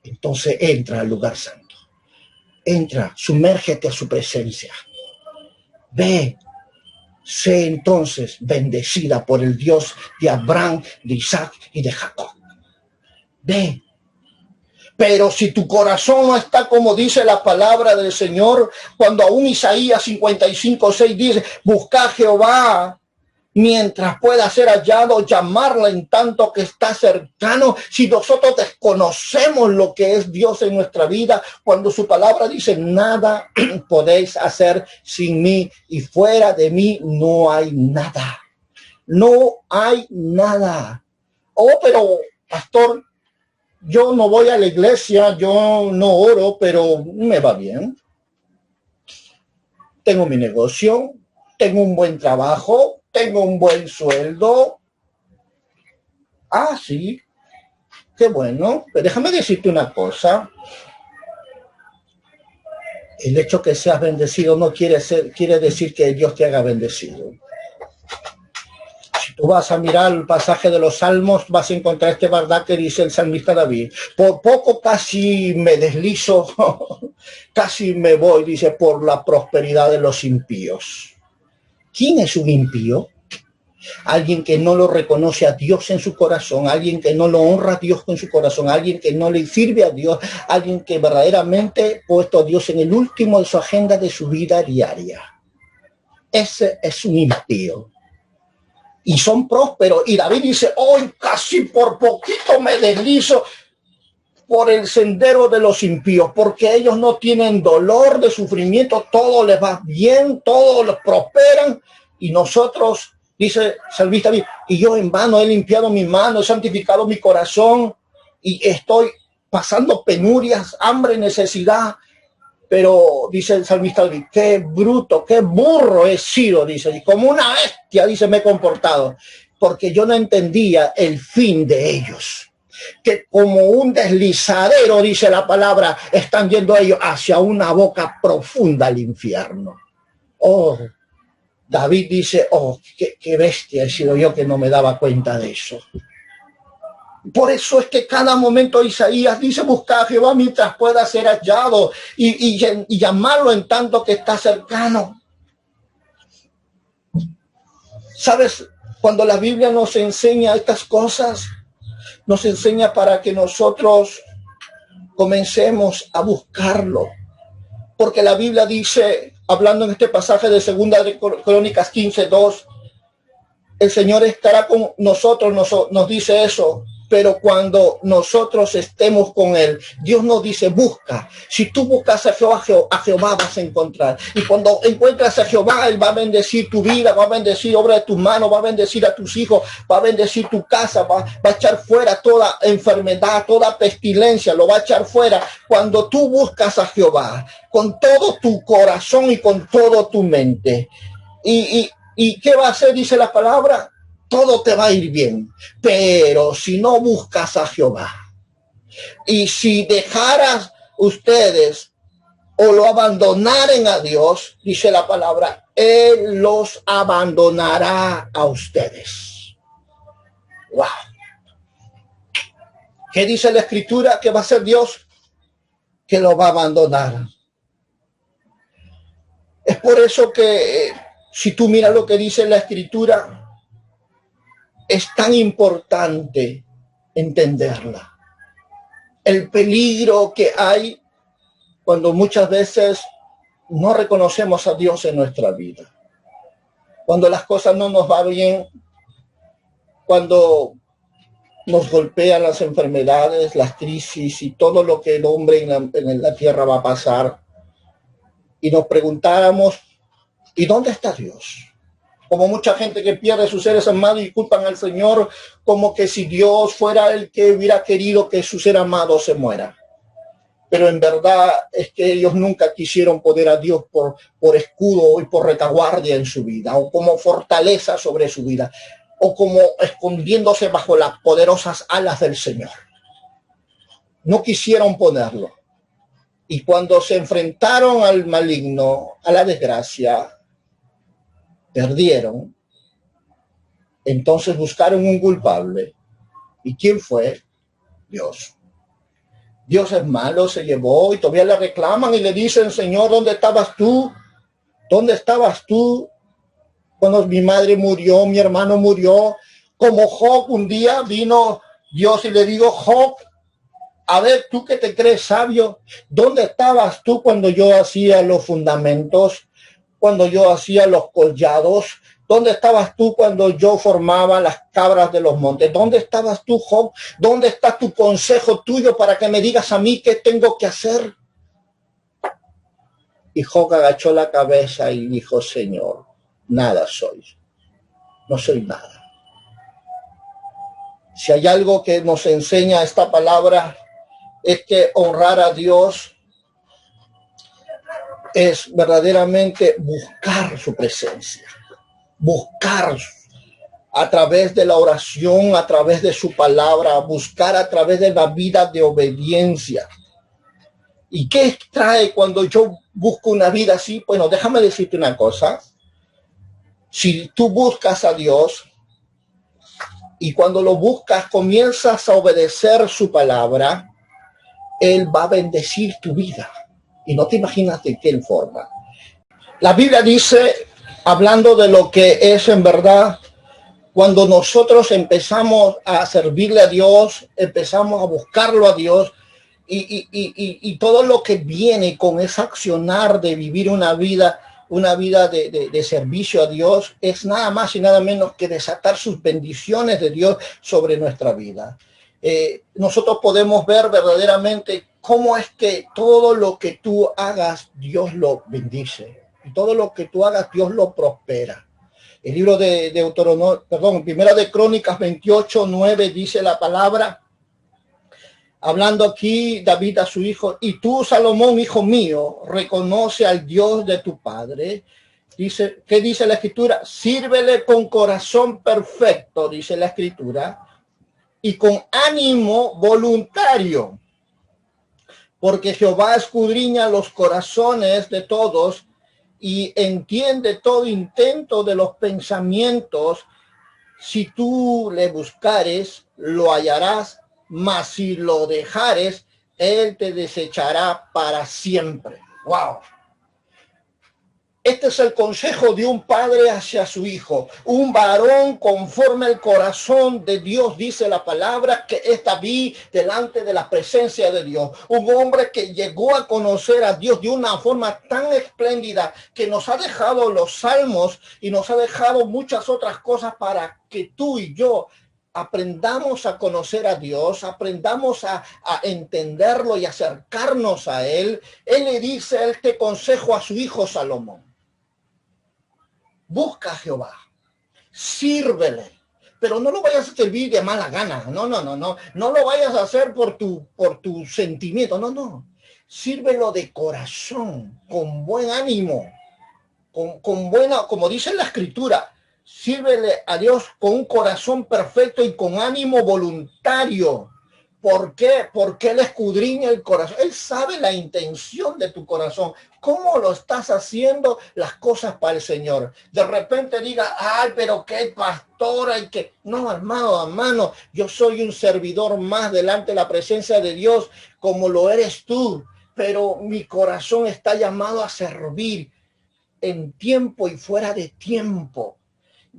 entonces entra al lugar santo. Entra, sumérgete a su presencia. Ve, sé entonces bendecida por el Dios de Abraham, de Isaac y de Jacob. Ve. Pero si tu corazón no está como dice la palabra del Señor, cuando aún Isaías 55:6 dice, busca a Jehová mientras pueda ser hallado, llamarla en tanto que está cercano. Si nosotros desconocemos lo que es Dios en nuestra vida, cuando su palabra dice, nada podéis hacer sin mí y fuera de mí no hay nada. No hay nada. Oh, pero pastor, yo no voy a la iglesia, yo no oro, pero me va bien. Tengo mi negocio, tengo un buen trabajo, tengo un buen sueldo. Ah, sí, qué bueno. Pero déjame decirte una cosa. El hecho que seas bendecido no quiere decir que Dios te haga bendecido. Si tú vas a mirar el pasaje de los Salmos, vas a encontrar este verdad que dice el salmista David. Por poco casi me deslizo, casi me voy, dice, por la prosperidad de los impíos. ¿Quién es un impío? Alguien que no lo reconoce a Dios en su corazón, alguien que no lo honra a Dios con su corazón, alguien que no le sirve a Dios, alguien que verdaderamente ha puesto a Dios en el último de su agenda de su vida diaria. Ese es un impío. Y son prósperos. Y David dice, hoy casi por poquito me deslizo por el sendero de los impíos, porque ellos no tienen dolor de sufrimiento, todo les va bien, todo les prosperan, y nosotros, dice salmista, y yo en vano he limpiado mi mano, he santificado mi corazón, y estoy pasando penurias, hambre, necesidad. Pero dice el salmista David, qué bruto, qué burro he sido, dice, y como una bestia, dice, me he comportado, porque yo no entendía el fin de ellos, que como un deslizadero, dice la palabra, están yendo ellos hacia una boca profunda al infierno. Oh, David dice, oh, qué bestia he sido yo que no me daba cuenta de eso. Por eso es que cada momento Isaías dice, busca a Jehová mientras pueda ser hallado y llamarlo en tanto que está cercano. ¿Sabes? Cuando la Biblia nos enseña estas cosas, nos enseña para que nosotros comencemos a buscarlo. Porque la Biblia dice, hablando en este pasaje de Segunda de Crónicas 15:2, el Señor estará con nosotros, nos dice eso. Pero cuando nosotros estemos con Él, Dios nos dice, busca. Si tú buscas a Jehová vas a encontrar. Y cuando encuentras a Jehová, Él va a bendecir tu vida, va a bendecir obra de tus manos, va a bendecir a tus hijos, va a bendecir tu casa, va a echar fuera toda enfermedad, toda pestilencia, lo va a echar fuera. Cuando tú buscas a Jehová, con todo tu corazón y con todo tu mente. ¿Y qué va a hacer? Dice la palabra. Todo te va a ir bien, pero si no buscas a Jehová y si dejaras ustedes o lo abandonaren a Dios, dice la palabra, Él los abandonará a ustedes. ¡Wow! ¿Qué dice la Escritura? ¿Qué va a hacer Dios? Que lo va a abandonar. Es por eso que si tú miras lo que dice la Escritura, es tan importante entenderla. El peligro que hay cuando muchas veces no reconocemos a Dios en nuestra vida. Cuando las cosas no nos van bien, cuando nos golpean las enfermedades, las crisis y todo lo que el hombre en la tierra va a pasar. Y nos preguntáramos, ¿y dónde está Dios? Como mucha gente que pierde sus seres amados y culpan al Señor como que si Dios fuera el que hubiera querido que su ser amado se muera. Pero en verdad es que ellos nunca quisieron poner a Dios por escudo y por retaguardia en su vida, o como fortaleza sobre su vida, o como escondiéndose bajo las poderosas alas del Señor. No quisieron ponerlo. Y cuando se enfrentaron al maligno, a la desgracia, perdieron, entonces buscaron un culpable. ¿Y quién fue? Dios. Dios es malo, se llevó y todavía le reclaman y le dicen, Señor, ¿dónde estabas tú? ¿Dónde estabas tú cuando mi madre murió, mi hermano murió? Como Job, un día vino Dios y le dijo, Job, a ver, tú que te crees sabio, ¿dónde estabas tú cuando yo hacía los fundamentos? Cuando yo hacía los collados, ¿dónde estabas tú cuando yo formaba las cabras de los montes? ¿Dónde estabas tú, Job? ¿Dónde está tu consejo tuyo para que me digas a mí qué tengo que hacer? Y Job agachó la cabeza y dijo, Señor, nada soy. No soy nada. Si hay algo que nos enseña esta palabra, es que honrar a Dios es verdaderamente buscar su presencia, buscar a través de la oración, a través de su palabra, buscar a través de la vida de obediencia. ¿Y qué trae cuando yo busco una vida así? Bueno, déjame decirte una cosa. Si tú buscas a Dios y cuando lo buscas comienzas a obedecer su palabra, Él va a bendecir tu vida. Y no te imaginas de qué forma. La Biblia dice, hablando de lo que es en verdad, cuando nosotros empezamos a servirle a Dios, empezamos a buscarlo a Dios, y todo lo que viene con ese accionar de vivir una vida de servicio a Dios, es nada más y nada menos que desatar sus bendiciones de Dios sobre nuestra vida. Nosotros podemos ver verdaderamente cómo es que todo lo que tú hagas, Dios lo bendice. Y todo lo que tú hagas, Dios lo prospera. El libro de Primera de Crónicas 28:9 dice la palabra, Hablando aquí David a su hijo, y tú, Salomón, hijo mío, reconoce al Dios de tu padre. Dice, ¿qué dice la escritura? Sírvele con corazón perfecto, dice la escritura, y con ánimo voluntario, porque Jehová escudriña los corazones de todos y entiende todo intento de los pensamientos. Si tú le buscares, lo hallarás, mas si lo dejares, él te desechará para siempre. ¡Wow! Este es el consejo de un padre hacia su hijo. Un varón conforme al corazón de Dios, dice la palabra, que es David delante de la presencia de Dios. Un hombre que llegó a conocer a Dios de una forma tan espléndida que nos ha dejado los salmos y nos ha dejado muchas otras cosas para que tú y yo aprendamos a conocer a Dios, aprendamos a entenderlo y acercarnos a Él. Él le dice este consejo a su hijo Salomón. Busca a Jehová, sírvele, pero no lo vayas a servir de mala gana. No lo vayas a hacer por tu sentimiento. No. Sírvelo de corazón, con buen ánimo, con buena, como dice la escritura, sírvele a Dios con un corazón perfecto y con ánimo voluntario. ¿Por qué? Porque Él escudriña el corazón. Él sabe la intención de tu corazón. ¿Cómo lo estás haciendo las cosas para el Señor? De repente diga, ay, pero qué pastora y que... No, hermano, yo soy un servidor más delante de la presencia de Dios, como lo eres tú. Pero mi corazón está llamado a servir en tiempo y fuera de tiempo.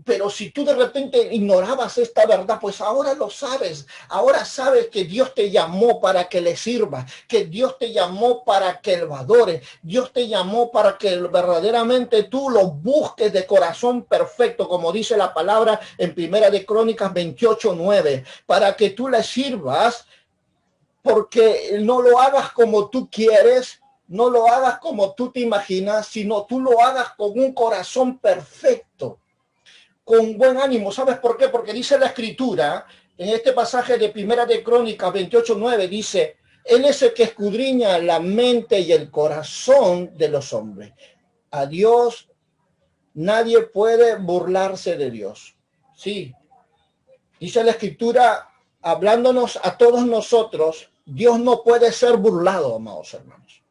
Pero si tú de repente ignorabas esta verdad, pues ahora lo sabes. Ahora sabes que Dios te llamó para que le sirvas, que Dios te llamó para que lo adores. Dios te llamó para que verdaderamente tú lo busques de corazón perfecto, como dice la palabra en Primera de Crónicas 28:9, para que tú le sirvas, porque no lo hagas como tú quieres, no lo hagas como tú te imaginas, sino tú lo hagas con un corazón perfecto, con buen ánimo. ¿Sabes por qué? Porque dice la escritura, en este pasaje de Primera de Crónicas 28:9, dice, Él es el que escudriña la mente y el corazón de los hombres. A Dios, nadie puede burlarse de Dios. Sí, dice la escritura, hablándonos a todos nosotros, Dios no puede ser burlado, amados hermanos.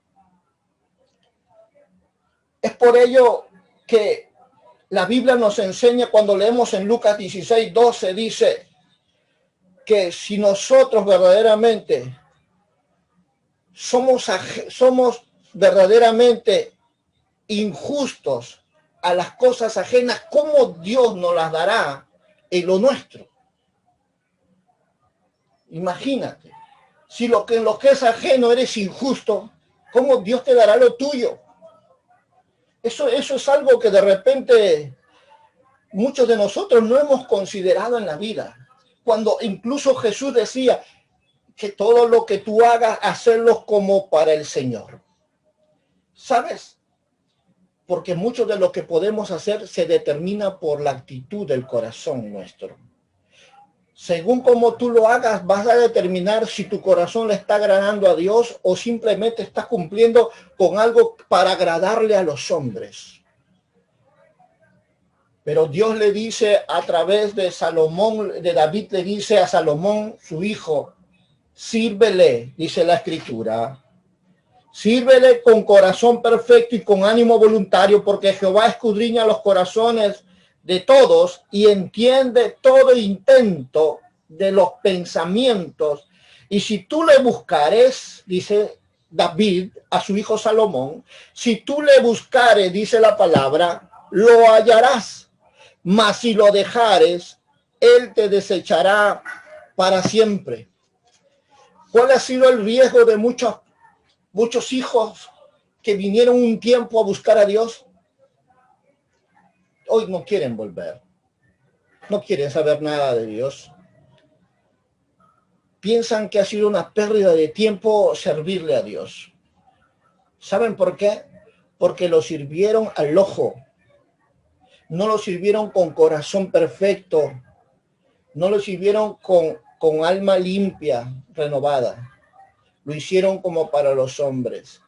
Es por ello que la Biblia nos enseña, cuando leemos en Lucas 16:12, dice que si nosotros verdaderamente somos verdaderamente injustos a las cosas ajenas, ¿cómo Dios nos las dará en lo nuestro? Imagínate, si en lo que es ajeno eres injusto, ¿cómo Dios te dará lo tuyo? Eso es algo que de repente muchos de nosotros no hemos considerado en la vida. Cuando incluso Jesús decía que todo lo que tú hagas, hacerlo como para el Señor. ¿Sabes? Porque mucho de lo que podemos hacer se determina por la actitud del corazón nuestro. Según como tú lo hagas, vas a determinar si tu corazón le está agradando a Dios o simplemente estás cumpliendo con algo para agradarle a los hombres. Pero Dios le dice a través de Salomón, de David le dice a Salomón, su hijo, sírvele, dice la escritura, sírvele con corazón perfecto y con ánimo voluntario, porque Jehová escudriña los corazones de todos y entiende todo intento de los pensamientos. Y si tú le buscares, dice David a su hijo Salomón, si tú le buscares, dice la palabra, lo hallarás, mas si lo dejares, él te desechará para siempre. ¿Cuál ha sido el riesgo de muchos hijos que vinieron un tiempo a buscar a Dios? Hoy no quieren volver. No quieren saber nada de Dios. Piensan que ha sido una pérdida de tiempo servirle a Dios. ¿Saben por qué? Porque lo sirvieron al ojo. No lo sirvieron con corazón perfecto. No lo sirvieron con alma limpia, renovada. lo hicieron como para los hombres.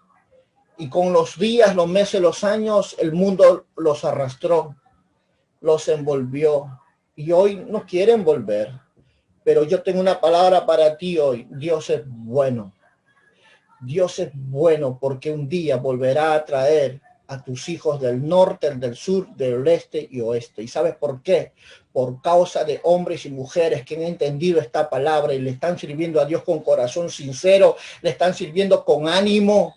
Y con los días, los meses, los años, el mundo los arrastró, los envolvió. Y hoy no quieren volver. Pero yo tengo una palabra para ti hoy. Dios es bueno. Dios es bueno porque un día volverá a traer a tus hijos del norte, del sur, del este y oeste. ¿Y sabes por qué? Por causa de hombres y mujeres que han entendido esta palabra y le están sirviendo a Dios con corazón sincero, le están sirviendo con ánimo.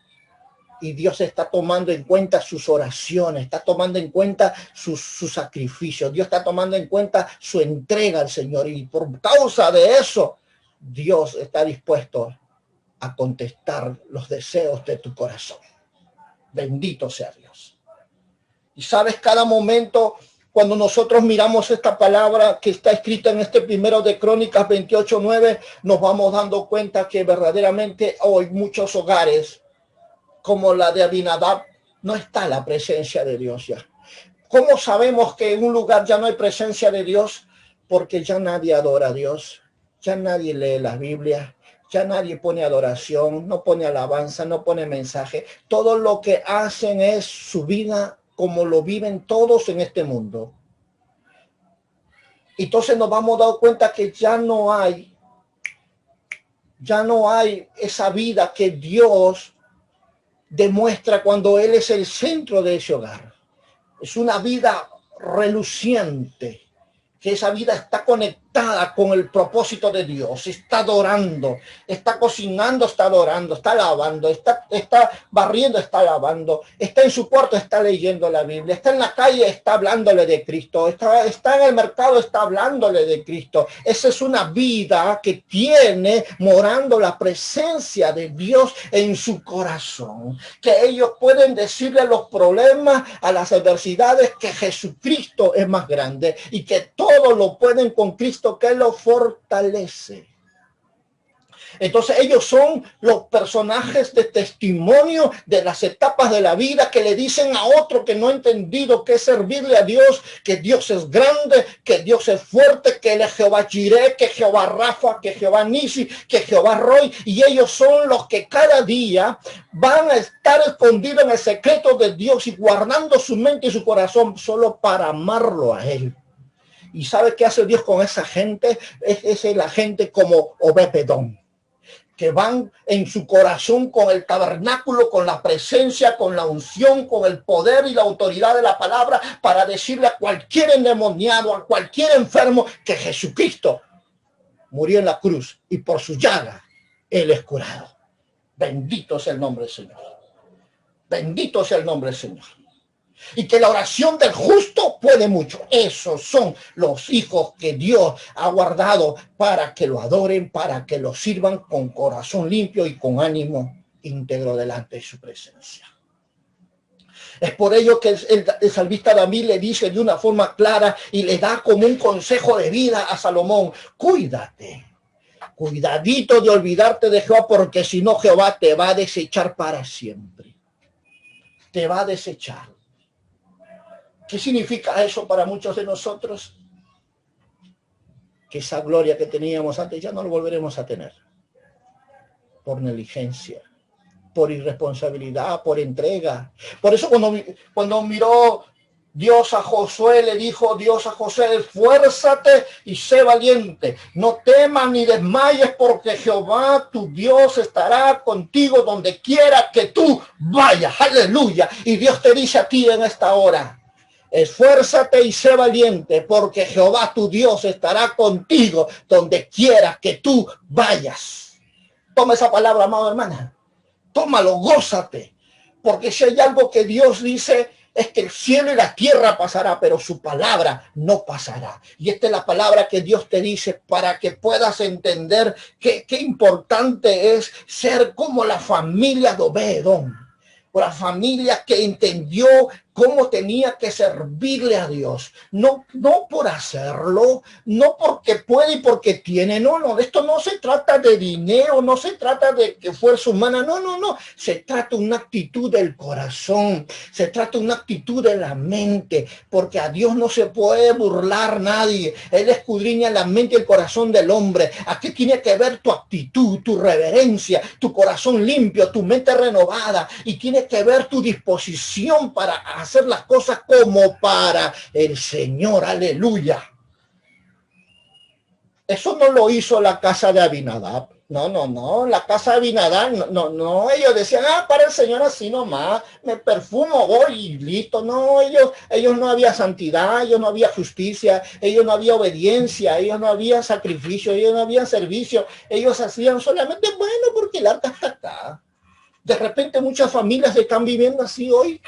Y Dios está tomando en cuenta sus oraciones, está tomando en cuenta sus sacrificios. Dios está tomando en cuenta su entrega al Señor. Y por causa de eso, Dios está dispuesto a contestar los deseos de tu corazón. Bendito sea Dios. Y sabes, cada momento, cuando nosotros miramos esta palabra que está escrita en este primero de Crónicas 28:9, nos vamos dando cuenta que verdaderamente hoy muchos hogares, como la de Abinadab, no está la presencia de Dios ya. ¿Cómo sabemos que en un lugar ya no hay presencia de Dios? Porque ya nadie adora a Dios, ya nadie lee la Biblia, ya nadie pone adoración, no pone alabanza, no pone mensaje. Todo lo que hacen es su vida como lo viven todos en este mundo. Entonces nos vamos a dar cuenta que ya no hay esa vida que Dios demuestra cuando Él es el centro de ese hogar. Es una vida reluciente, que esa vida está conectada con el propósito de Dios, está adorando, está cocinando, está adorando, está lavando, está barriendo, está lavando, está en su cuarto, está leyendo la Biblia, está en la calle, está hablándole de Cristo, está en el mercado, está hablándole de Cristo. Esa es una vida que tiene morando la presencia de Dios en su corazón, que ellos pueden decirle a los problemas, a las adversidades, que Jesucristo es más grande y que todo lo pueden con Cristo que lo fortalece. Entonces ellos son los personajes de testimonio de las etapas de la vida que le dicen a otro que no ha entendido que es servirle a Dios, que Dios es grande, que Dios es fuerte, que Él es Jehová Jireh, que Jehová Rafa, que Jehová Nisi, que Jehová Roy. Y ellos son los que cada día van a estar escondidos en el secreto de Dios y guardando su mente y su corazón solo para amarlo a Él. ¿Y sabe qué hace Dios con esa gente? Es la gente como Obed-Edom, que van en su corazón con el tabernáculo, con la presencia, con la unción, con el poder y la autoridad de la palabra, para decirle a cualquier endemoniado, a cualquier enfermo, que Jesucristo murió en la cruz y por su llaga Él es curado. Bendito sea el nombre del Señor. Bendito sea el nombre del Señor. Y que la oración del justo puede mucho. Esos son los hijos que Dios ha guardado para que lo adoren, para que lo sirvan con corazón limpio y con ánimo íntegro delante de su presencia. Es por ello que el salmista David le dice de una forma clara y le da como un consejo de vida a Salomón: cuídate, cuidadito de olvidarte de Jehová, porque si no Jehová te va a desechar para siempre. Te va a desechar. ¿Qué significa eso para muchos de nosotros? Que esa gloria que teníamos antes ya no lo volveremos a tener. Por negligencia, por irresponsabilidad, por entrega. Por eso cuando miró Dios a Josué, le dijo Dios a Josué: esfuérzate y sé valiente. No temas ni desmayes, porque Jehová tu Dios estará contigo donde quiera que tú vayas. Aleluya. Y Dios te dice a ti en esta hora: esfuérzate y sé valiente, porque Jehová tu Dios estará contigo donde quiera que tú vayas. Toma esa palabra, amado hermana. Tómalo, gózate. Porque si hay algo que Dios dice, es que el cielo y la tierra pasará, pero su palabra no pasará. Y esta es la palabra que Dios te dice para que puedas entender qué importante es ser como la familia de Obed-Edom. Por la familia que entendió cómo tenía que servirle a Dios. No por hacerlo, no porque puede y porque tiene. No, esto no se trata de dinero, no se trata de fuerza humana. No. Se trata de una actitud del corazón, se trata de una actitud de la mente, porque a Dios no se puede burlar nadie. Él escudriña la mente y el corazón del hombre. Aquí tiene que ver tu actitud, tu reverencia, tu corazón limpio, tu mente renovada, y tiene que ver tu disposición para hacer las cosas como para el Señor. Aleluya. Eso no lo hizo la casa de Abinadab. No. La casa de Abinadab, no. Ellos decían, para el Señor así nomás, me perfumo, voy y listo. No, ellos no había santidad, ellos no había justicia, ellos no había obediencia, ellos no había sacrificio, ellos no había servicio. Ellos hacían solamente, bueno, porque el arca está acá. De repente muchas familias están viviendo así hoy.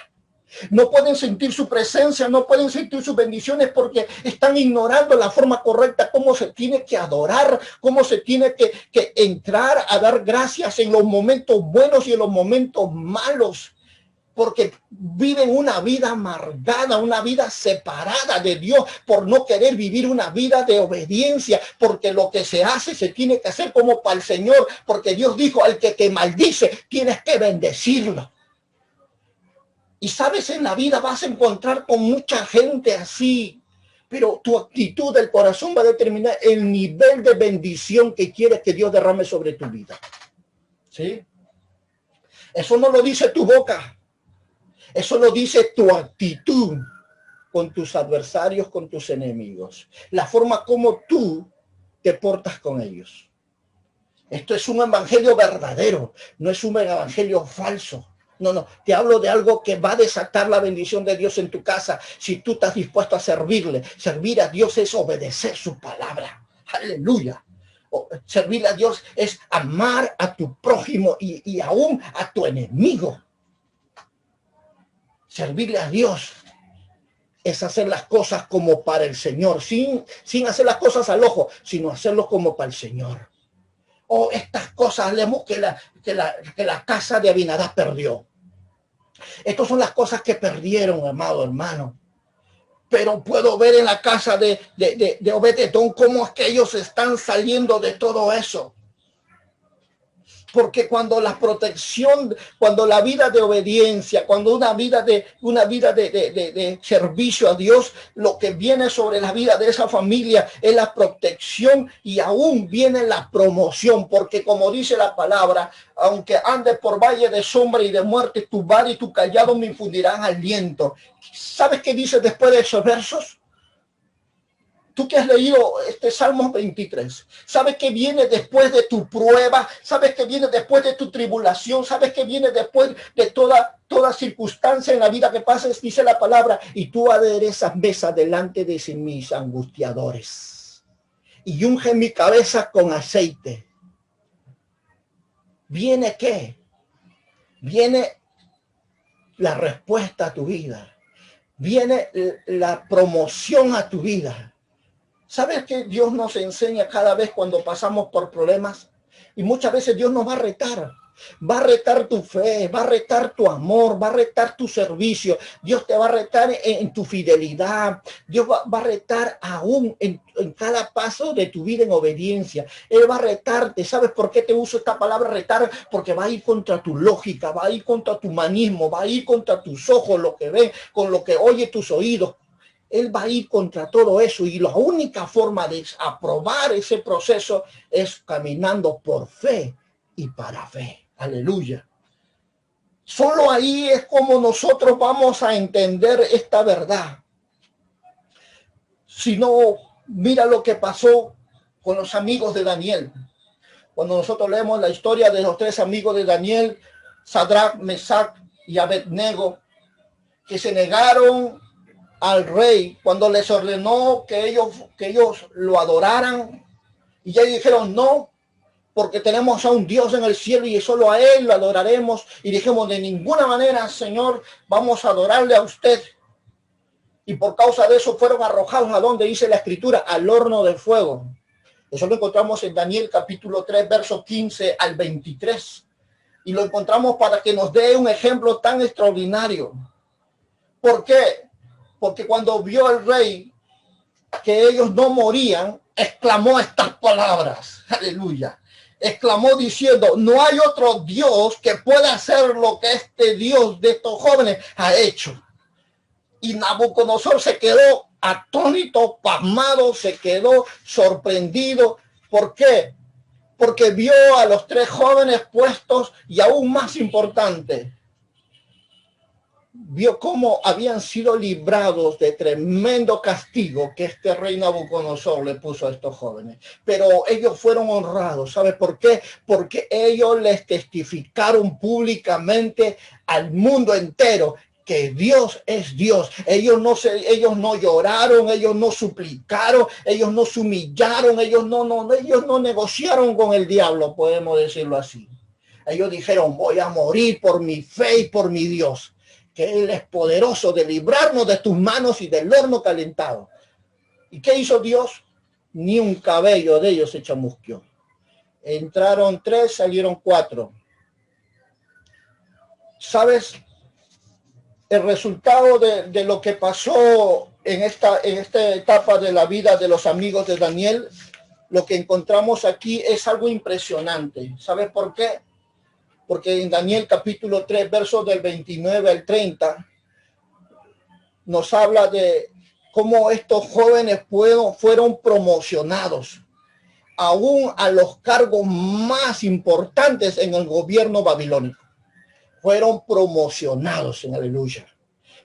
No pueden sentir su presencia, no pueden sentir sus bendiciones porque están ignorando la forma correcta, cómo se tiene que adorar, cómo se tiene que entrar a dar gracias en los momentos buenos y en los momentos malos, porque viven una vida amargada, una vida separada de Dios por no querer vivir una vida de obediencia, porque lo que se hace se tiene que hacer como para el Señor, porque Dios dijo, al que te maldice, tienes que bendecirlo. Y sabes, en la vida vas a encontrar con mucha gente así, pero tu actitud del corazón va a determinar el nivel de bendición que quieres que Dios derrame sobre tu vida. ¿Sí? Eso no lo dice tu boca, eso lo dice tu actitud con tus adversarios, con tus enemigos, la forma como tú te portas con ellos. Esto es un evangelio verdadero, no es un evangelio falso. No, te hablo de algo que va a desatar la bendición de Dios en tu casa. Si tú estás dispuesto a servirle, servir a Dios es obedecer su palabra. Aleluya. Servirle a Dios es amar a tu prójimo y aún a tu enemigo. Servirle a Dios es hacer las cosas como para el Señor, sin hacer las cosas al ojo, sino hacerlo como para el Señor. Estas cosas hablemos que la casa de Abinadab perdió. Estas son las cosas que perdieron, amado hermano. Pero puedo ver en la casa de Obed-Edom cómo es que ellos están saliendo de todo eso. Porque cuando la protección, cuando la vida de obediencia, cuando una vida de servicio a Dios, lo que viene sobre la vida de esa familia es la protección y aún viene la promoción. Porque como dice la palabra, aunque andes por valle de sombra y de muerte, tu vara y tu callado me infundirán aliento. ¿Sabes qué dice después de esos versos? Tú que has leído Salmos 23, sabes que viene después de tu prueba, sabes que viene después de tu tribulación, sabes que viene después de toda circunstancia en la vida que pases, dice la palabra, y tú aderezas mesa delante de mis angustiadores y unge mi cabeza con aceite. ¿Viene qué? Viene la respuesta a tu vida, viene la promoción a tu vida. ¿Sabes que Dios nos enseña cada vez cuando pasamos por problemas? Y muchas veces Dios nos va a retar tu fe, va a retar tu amor, va a retar tu servicio. Dios te va a retar en tu fidelidad. Dios va a retar aún en cada paso de tu vida en obediencia. Él va a retarte. ¿Sabes por qué te uso esta palabra retar? Porque va a ir contra tu lógica, va a ir contra tu humanismo, va a ir contra tus ojos, lo que ven, con lo que oye tus oídos. Él va a ir contra todo eso y la única forma de aprobar ese proceso es caminando por fe y para fe. Aleluya. Solo ahí es como nosotros vamos a entender esta verdad. Si no, mira lo que pasó con los amigos de Daniel. Cuando nosotros leemos la historia de los tres amigos de Daniel, Sadrach, Mesach y Abednego, que se negaron al rey cuando les ordenó que ellos lo adoraran, y ellos dijeron no, porque tenemos a un Dios en el cielo y solo a él lo adoraremos, y dijimos de ninguna manera, Señor, vamos a adorarle a usted. Y por causa de eso fueron arrojados a donde dice la escritura, al horno de fuego. Eso lo encontramos en Daniel capítulo 3 versos 15 al 23, y lo encontramos para que nos dé un ejemplo tan extraordinario. ¿Por qué? Porque cuando vio el rey que ellos no morían, exclamó estas palabras. Aleluya. Exclamó diciendo, no hay otro Dios que pueda hacer lo que este Dios de estos jóvenes ha hecho. Y Nabucodonosor se quedó atónito, pasmado, se quedó sorprendido. ¿Por qué? Porque vio a los tres jóvenes puestos y aún más importante, vio cómo habían sido librados de tremendo castigo que este rey Nabucodonosor le puso a estos jóvenes. Pero ellos fueron honrados. ¿Sabes por qué? Porque ellos les testificaron públicamente al mundo entero que Dios es Dios. Ellos no lloraron, ellos no suplicaron, ellos no se humillaron, ellos no negociaron con el diablo, podemos decirlo así. Ellos dijeron, voy a morir por mi fe y por mi Dios, que Él es poderoso de librarnos de tus manos y del horno calentado. ¿Y qué hizo Dios? Ni un cabello de ellos se chamusqueó. Entraron 3, salieron 4. ¿Sabes? El resultado de lo que pasó en esta etapa de la vida de los amigos de Daniel, lo que encontramos aquí es algo impresionante. ¿Sabes por qué? Porque en Daniel capítulo 3, versos del 29 al 30, nos habla de cómo estos jóvenes fueron promocionados aún a los cargos más importantes en el gobierno babilónico. Fueron promocionados en aleluya.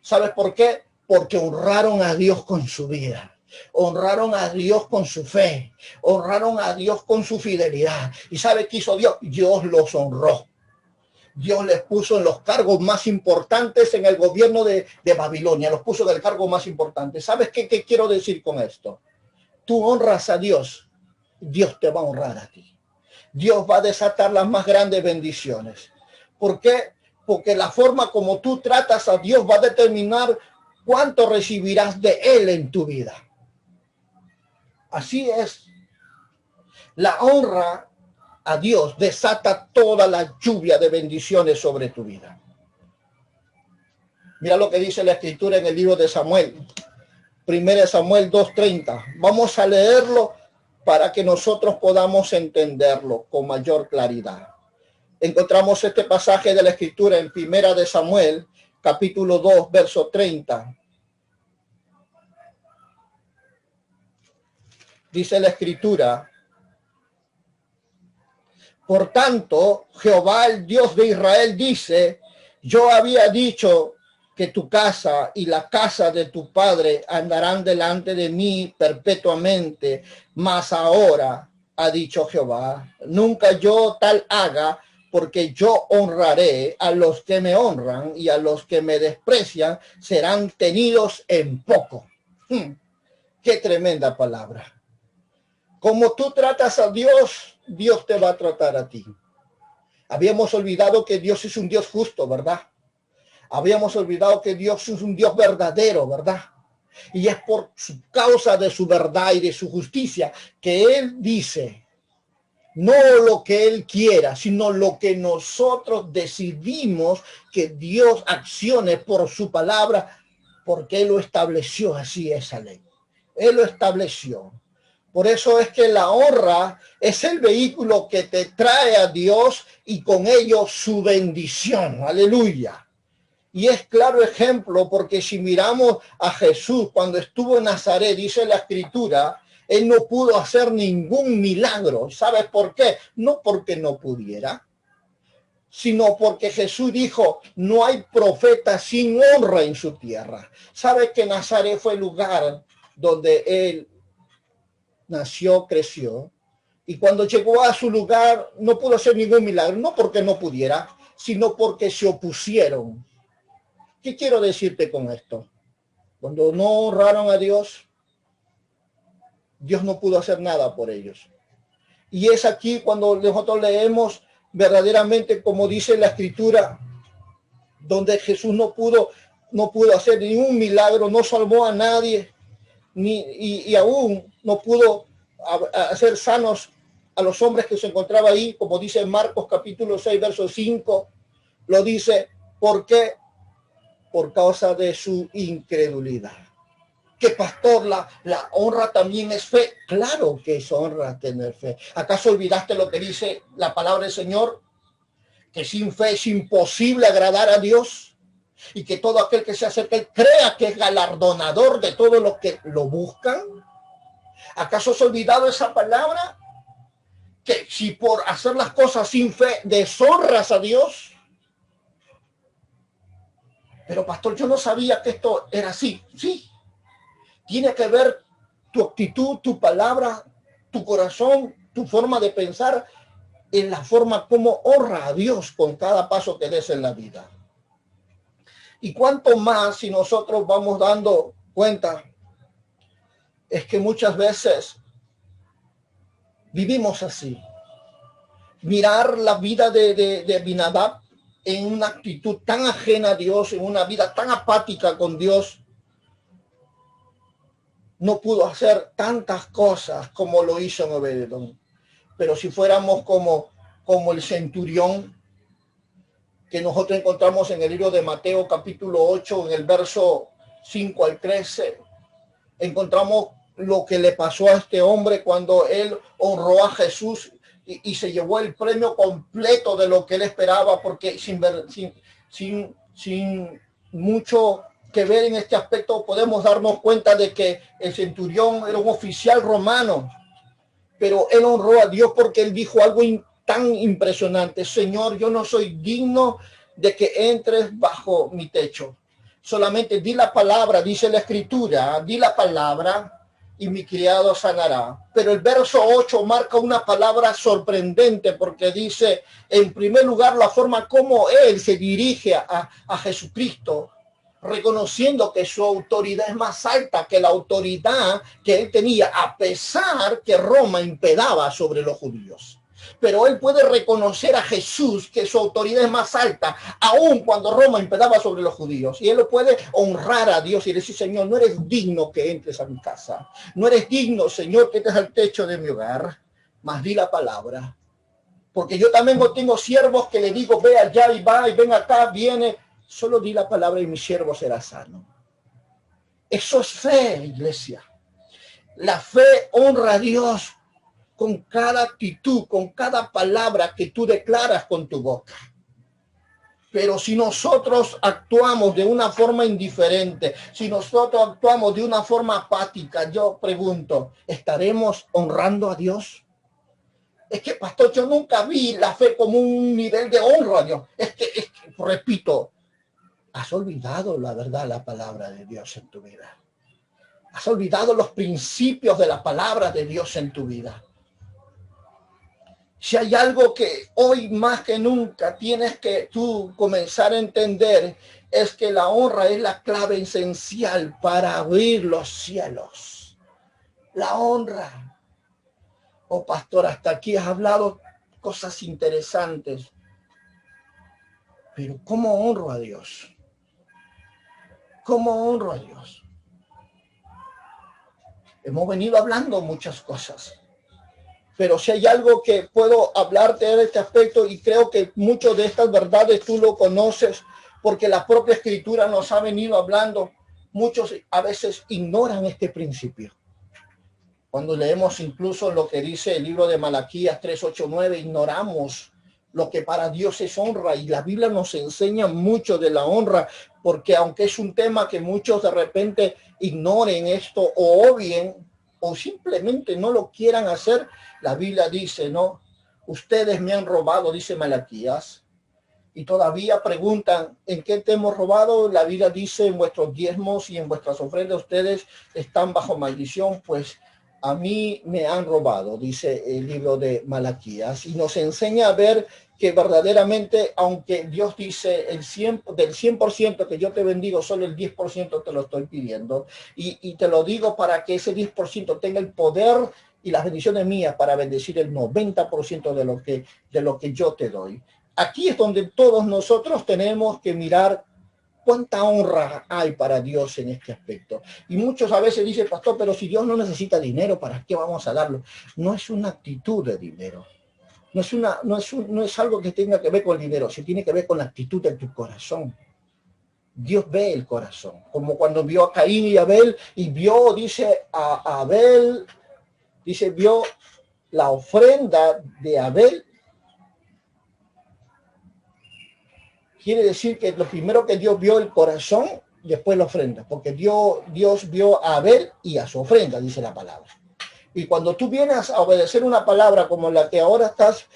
¿Sabes por qué? Porque honraron a Dios con su vida. Honraron a Dios con su fe. Honraron a Dios con su fidelidad. ¿Y sabe qué hizo Dios? Dios los honró. Dios les puso en los cargos más importantes en el gobierno de Babilonia. Los puso del cargo más importante. ¿Sabes qué quiero decir con esto? Tú honras a Dios. Dios te va a honrar a ti. Dios va a desatar las más grandes bendiciones. ¿Por qué? Porque la forma como tú tratas a Dios va a determinar cuánto recibirás de Él en tu vida. Así es. La honra a Dios desata toda la lluvia de bendiciones sobre tu vida. Mira lo que dice la Escritura en el libro de Samuel. 1 Samuel 2:30. Vamos a leerlo para que nosotros podamos entenderlo con mayor claridad. Encontramos este pasaje de la Escritura en 1 de Samuel, capítulo 2, verso 30. Dice la Escritura, por tanto, Jehová, el Dios de Israel, dice, yo había dicho que tu casa y la casa de tu padre andarán delante de mí perpetuamente, mas ahora, ha dicho Jehová, nunca yo tal haga, porque yo honraré a los que me honran y a los que me desprecian serán tenidos en poco. Qué tremenda palabra. Como tú tratas a Dios, Dios te va a tratar a ti. Habíamos olvidado que Dios es un Dios justo, ¿verdad? Habíamos olvidado que Dios es un Dios verdadero, ¿verdad? Y es por su causa de su verdad y de su justicia que Él dice, no lo que Él quiera, sino lo que nosotros decidimos que Dios accione por su palabra, porque Él lo estableció así esa ley. Él lo estableció. Por eso es que la honra es el vehículo que te trae a Dios y con ello su bendición. Aleluya. Y es claro ejemplo porque si miramos a Jesús cuando estuvo en Nazaret, dice la Escritura, Él no pudo hacer ningún milagro. ¿Sabes por qué? No porque no pudiera, sino porque Jesús dijo, no hay profeta sin honra en su tierra. ¿Sabes que Nazaret fue el lugar donde Él nació, creció? Y cuando llegó a su lugar no pudo hacer ningún milagro, no porque no pudiera, sino porque se opusieron. ¿Qué quiero decirte con esto? Cuando no honraron a Dios, Dios no pudo hacer nada por ellos. Y es aquí cuando nosotros leemos verdaderamente, como dice la Escritura, donde Jesús no pudo hacer ningún milagro, no salvó a nadie, y aún no pudo hacer sanos a los hombres que se encontraban ahí, como dice Marcos capítulo 6, verso 5, lo dice, ¿por qué? por causa de su incredulidad. Que pastor, la honra también es fe. Claro que es honra tener fe. ¿Acaso olvidaste lo que dice la palabra del Señor? Que sin fe es imposible agradar a Dios, y que todo aquel que se acerque crea que es galardonador de todos los que lo buscan. ¿Acaso has olvidado esa palabra? Que si por hacer las cosas sin fe deshonras a Dios. Pero pastor, yo no sabía que esto era así. Sí, tiene que ver tu actitud, tu palabra, tu corazón, tu forma de pensar en la forma como honra a Dios con cada paso que des en la vida. Y cuanto más si nosotros vamos dando cuenta, es que muchas veces vivimos así. Mirar la vida de Abinadab en una actitud tan ajena a Dios, en una vida tan apática con Dios, no pudo hacer tantas cosas como lo hizo en Obed-Edom. Pero si fuéramos como el centurión que nosotros encontramos en el libro de Mateo capítulo 8, en el verso 5 al 13, encontramos lo que le pasó a este hombre cuando él honró a Jesús y se llevó el premio completo de lo que él esperaba, porque sin mucho que ver en este aspecto podemos darnos cuenta de que el centurión era un oficial romano, pero él honró a Dios porque él dijo algo tan impresionante: Señor, yo no soy digno de que entres bajo mi techo. Solamente di la palabra, dice la escritura, di la palabra y mi criado sanará. Pero el verso 8 marca una palabra sorprendente, porque dice, en primer lugar, la forma como él se dirige a Jesucristo, reconociendo que su autoridad es más alta que la autoridad que él tenía, a pesar que Roma impedaba sobre los judíos. Pero él puede reconocer a Jesús, que su autoridad es más alta, aun cuando Roma impedaba sobre los judíos. Y él lo puede honrar a Dios y decir: Señor, no eres digno que entres a mi casa. No eres digno, Señor, que entres al techo de mi hogar. Mas di la palabra. Porque yo también tengo siervos que le digo, ve allá y va, y ven acá, viene. Solo di la palabra y mi siervo será sano. Eso es fe, iglesia. La fe honra a Dios con cada actitud, con cada palabra que tú declaras con tu boca. Pero si nosotros actuamos de una forma indiferente, si nosotros actuamos de una forma apática, yo pregunto, ¿estaremos honrando a Dios? Es que, pastor, yo nunca vi la fe como un nivel de honra a Dios. Es que, repito, has olvidado la verdad, la palabra de Dios en tu vida. Has olvidado los principios de la palabra de Dios en tu vida. Si hay algo que hoy más que nunca tienes que tú comenzar a entender, es que la honra es la clave esencial para abrir los cielos. La honra. Oh, pastor, hasta aquí has hablado cosas interesantes. Pero ¿cómo honro a Dios? ¿Cómo honro a Dios? Hemos venido hablando muchas cosas. Pero si hay algo que puedo hablarte de este aspecto, y creo que muchas de estas verdades tú lo conoces, porque la propia escritura nos ha venido hablando, muchos a veces ignoran este principio. Cuando leemos incluso lo que dice el libro de Malaquías 3, 8, 9, ignoramos lo que para Dios es honra, y la Biblia nos enseña mucho de la honra, porque aunque es un tema que muchos de repente ignoren esto o obvien, o simplemente no lo quieran hacer, la Biblia dice, no, ustedes me han robado, dice Malaquías, y todavía preguntan, ¿en qué te hemos robado? La Biblia dice, en vuestros diezmos y en vuestras ofrendas ustedes están bajo maldición. Pues a mí me han robado, dice el libro de Malaquías, y nos enseña a ver que verdaderamente, aunque Dios dice del 100% que yo te bendigo, solo el 10% te lo estoy pidiendo, y te lo digo para que ese 10% tenga el poder y las bendiciones mías para bendecir el 90% de lo que yo te doy. Aquí es donde todos nosotros tenemos que mirar cuánta honra hay para Dios en este aspecto. Y muchos a veces dicen, pastor, pero si Dios no necesita dinero, ¿para qué vamos a darlo? No es una actitud de dinero. No es algo que tenga que ver con el dinero, se tiene que ver con la actitud de tu corazón. Dios ve el corazón, como cuando vio a Caín y Abel, y vio, dice, a Abel, dice, vio la ofrenda de Abel. Quiere decir que lo primero que Dios vio el corazón, después la ofrenda, porque Dios vio a Abel y a su ofrenda, dice la palabra. Y cuando tú vienes a obedecer una palabra como la que ahora estás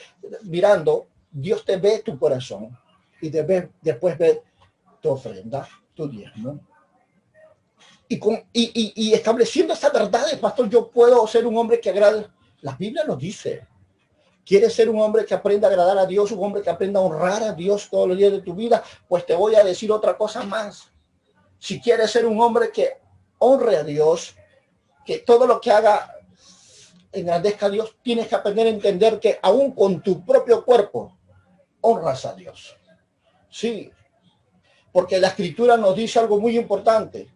mirando, Dios te ve tu corazón y después ve tu ofrenda, tu diezmo. Y estableciendo estas verdades, pastor, yo puedo ser un hombre que agrade. La Biblia nos dice, ¿quieres ser un hombre que aprenda a agradar a Dios, un hombre que aprenda a honrar a Dios todos los días de tu vida? Pues te voy a decir otra cosa más. Si quieres ser un hombre que honre a Dios, que todo lo que haga engrandezca a Dios, tienes que aprender a entender que aún con tu propio cuerpo honras a Dios. Sí, porque la Escritura nos dice algo muy importante,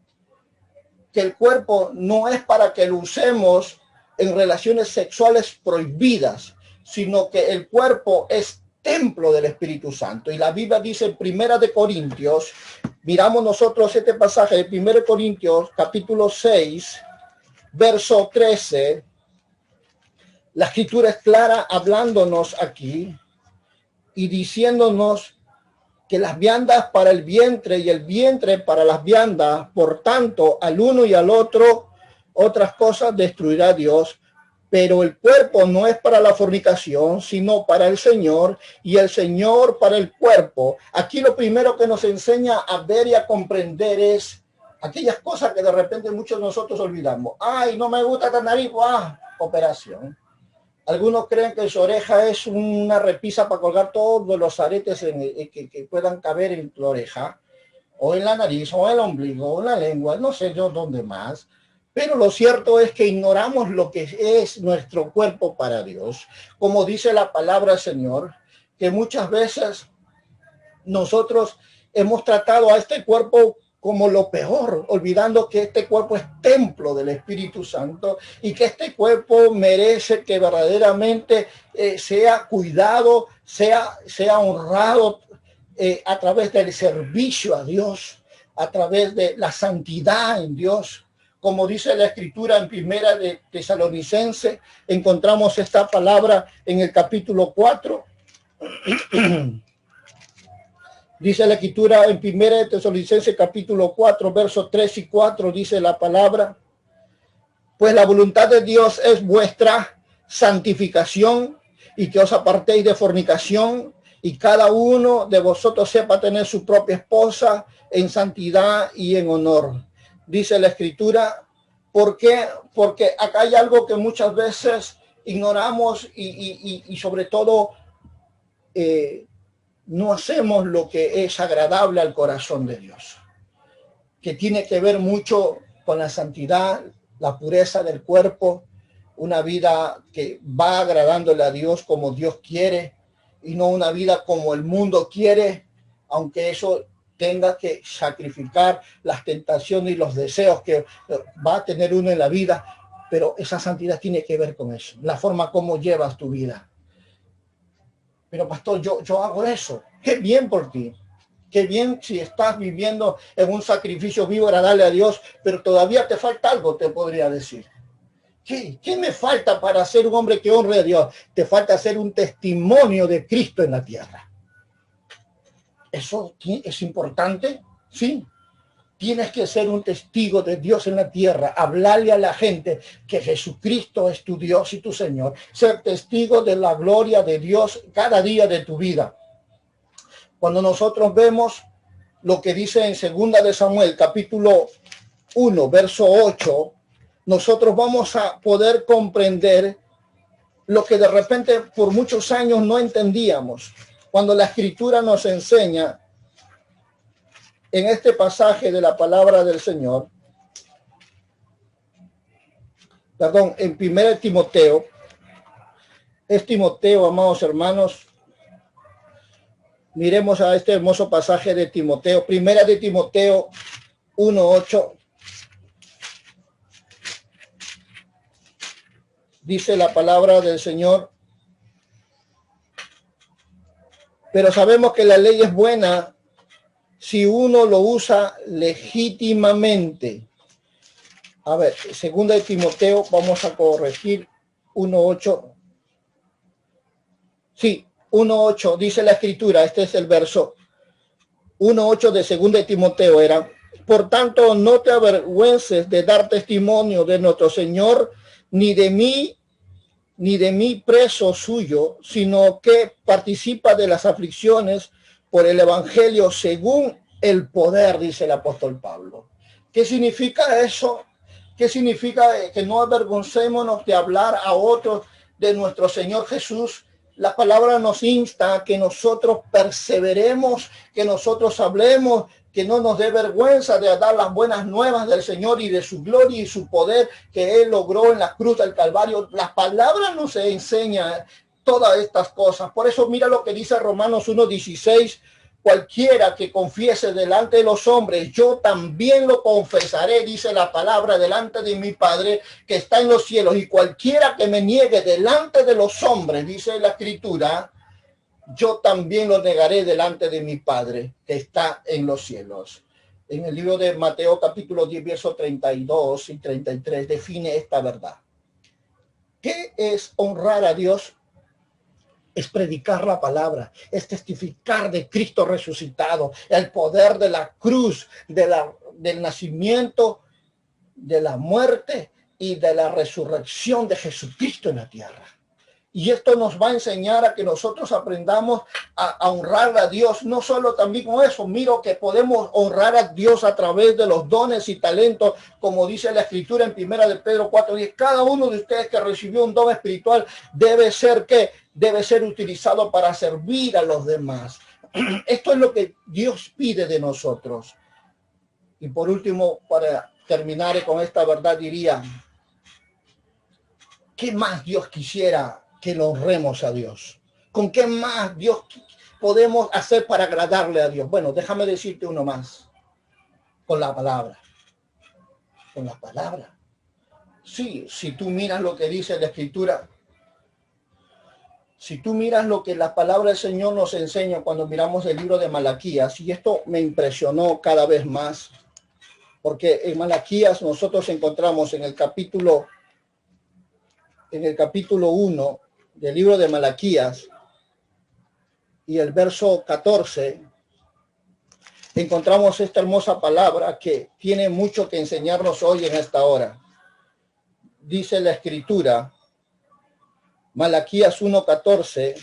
que el cuerpo no es para que lo usemos en relaciones sexuales prohibidas, sino que el cuerpo es templo del Espíritu Santo. Y la Biblia dice en Primera de Corintios, miramos nosotros este pasaje de 1 Corintios, capítulo 6, verso 13, la Escritura es clara hablándonos aquí y diciéndonos que las viandas para el vientre y el vientre para las viandas, por tanto, al uno y al otro, otras cosas destruirá Dios, pero el cuerpo no es para la fornicación, sino para el Señor, y el Señor para el cuerpo. Aquí lo primero que nos enseña a ver y a comprender es aquellas cosas que de repente muchos de nosotros olvidamos. Ay, no me gusta esta nariz, operación. Algunos creen que su oreja es una repisa para colgar todos los aretes que puedan caber en la oreja, o en la nariz, o en el ombligo, o en la lengua, no sé yo dónde más. Pero lo cierto es que ignoramos lo que es nuestro cuerpo para Dios. Como dice la palabra del Señor, que muchas veces nosotros hemos tratado a este cuerpo como lo peor, olvidando que este cuerpo es templo del Espíritu Santo y que este cuerpo merece que verdaderamente sea cuidado, sea honrado a través del servicio a Dios, a través de la santidad en Dios. Como dice la Escritura en Primera de Tesalonicenses, encontramos esta palabra en el capítulo 4. Dice la Escritura en Primera de Tesalonicenses capítulo 4, versos 3 y 4, dice la palabra, pues la voluntad de Dios es vuestra santificación y que os apartéis de fornicación y cada uno de vosotros sepa tener su propia esposa en santidad y en honor. Dice la Escritura, ¿por qué? Porque acá hay algo que muchas veces ignoramos y sobre todo no hacemos lo que es agradable al corazón de Dios, que tiene que ver mucho con la santidad, la pureza del cuerpo, una vida que va agradándole a Dios como Dios quiere y no una vida como el mundo quiere, aunque eso tenga que sacrificar las tentaciones y los deseos que va a tener uno en la vida, pero esa santidad tiene que ver con eso, la forma como llevas tu vida. Pero pastor, yo hago eso. Qué bien por ti. Qué bien si estás viviendo en un sacrificio vivo, agradable a Dios, pero todavía te falta algo, te podría decir. ¿Qué me falta para ser un hombre que honre a Dios? Te falta ser un testimonio de Cristo en la tierra. ¿Eso es importante? Sí. Tienes que ser un testigo de Dios en la tierra, hablarle a la gente que Jesucristo es tu Dios y tu Señor, ser testigo de la gloria de Dios cada día de tu vida. Cuando nosotros vemos lo que dice en 2 de Samuel, capítulo 1, verso 8, nosotros vamos a poder comprender lo que de repente por muchos años no entendíamos. Cuando la Escritura nos enseña en este pasaje de la palabra del Señor, perdón, en 1 Timoteo, es Timoteo, amados hermanos, miremos a este hermoso pasaje de Timoteo, 1 de Timoteo 1:8, dice la palabra del Señor, pero sabemos que la ley es buena si uno lo usa legítimamente. A ver, segunda de Timoteo, vamos a corregir 1:8. Sí, 1:8 dice la escritura, este es el verso 1:8 de segunda de Timoteo era: por tanto, no te avergüences de dar testimonio de nuestro Señor, ni de mí preso suyo, sino que participa de las aflicciones por el evangelio según el poder, dice el apóstol Pablo. ¿Qué significa eso? ¿Qué significa que no avergoncémonos de hablar a otros de nuestro Señor Jesús? La palabra nos insta a que nosotros perseveremos, que nosotros hablemos, que no nos dé vergüenza de dar las buenas nuevas del Señor y de su gloria y su poder que Él logró en la cruz del Calvario. Las palabras nos enseñan todas estas cosas. Por eso mira lo que dice Romanos 1:16. Cualquiera que confiese delante de los hombres, yo también lo confesaré, dice la palabra, delante de mi Padre que está en los cielos. Y cualquiera que me niegue delante de los hombres, dice la escritura, yo también lo negaré delante de mi Padre que está en los cielos. En el libro de Mateo capítulo 10, versos 32 y 33 define esta verdad. ¿Qué es honrar a Dios? Es predicar la palabra, es testificar de Cristo resucitado, el poder de la cruz, del nacimiento, de la muerte y de la resurrección de Jesucristo en la tierra. Y esto nos va a enseñar a que nosotros aprendamos a honrar a Dios. No solo también con eso, miro que podemos honrar a Dios a través de los dones y talentos, como dice la escritura en 1 de Pedro 4:10. Cada uno de ustedes que recibió un don espiritual debe ser utilizado para servir a los demás. Esto es lo que Dios pide de nosotros. Y por último, para terminar con esta verdad, diría, ¿qué más Dios quisiera que lo honremos a Dios? ¿Con qué más Dios podemos hacer para agradarle a Dios? Bueno, déjame decirte uno más. Con la palabra. Con la palabra. Sí, si tú miras lo que dice la escritura, si tú miras lo que la palabra del Señor nos enseña cuando miramos el libro de Malaquías, y esto me impresionó cada vez más, porque en Malaquías nosotros encontramos en el capítulo 1 del libro de Malaquías y el verso 14, encontramos esta hermosa palabra que tiene mucho que enseñarnos hoy en esta hora. Dice la escritura, Malaquías 1:14,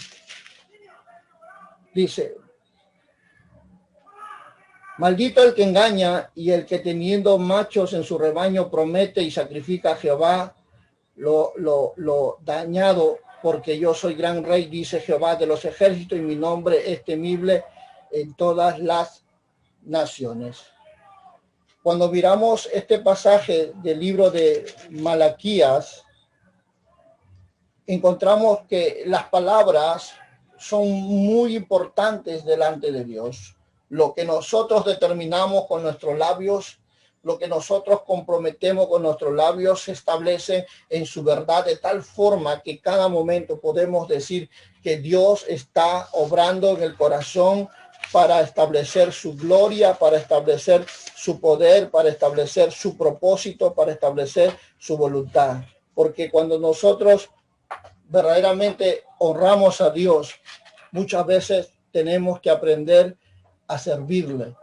dice, maldito el que engaña y el que teniendo machos en su rebaño promete y sacrifica a Jehová lo dañado, porque yo soy gran rey, dice Jehová de los ejércitos, y mi nombre es temible en todas las naciones. Cuando miramos este pasaje del libro de Malaquías, encontramos que las palabras son muy importantes delante de Dios. Lo que nosotros determinamos con nuestros labios, lo que nosotros comprometemos con nuestros labios se establece en su verdad de tal forma que cada momento podemos decir que Dios está obrando en el corazón para establecer su gloria, para establecer su poder, para establecer su propósito, para establecer su voluntad. Porque cuando nosotros verdaderamente honramos a Dios, muchas veces tenemos que aprender a servirle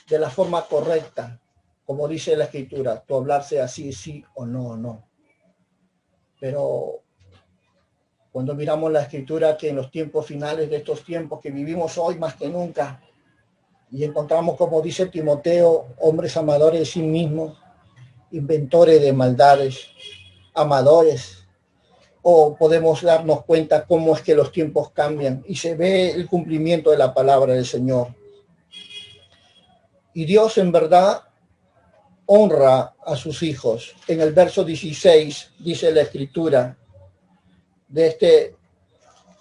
de la forma correcta. Como dice la escritura, tú hablarse así, sí o no. Pero cuando miramos la escritura, que en los tiempos finales de estos tiempos que vivimos hoy más que nunca, y encontramos, como dice Timoteo, hombres amadores de sí mismos, inventores de maldades, amadores, o podemos darnos cuenta cómo es que los tiempos cambian y se ve el cumplimiento de la palabra del Señor. Y Dios en verdad honra a sus hijos. En el verso 16 dice la escritura de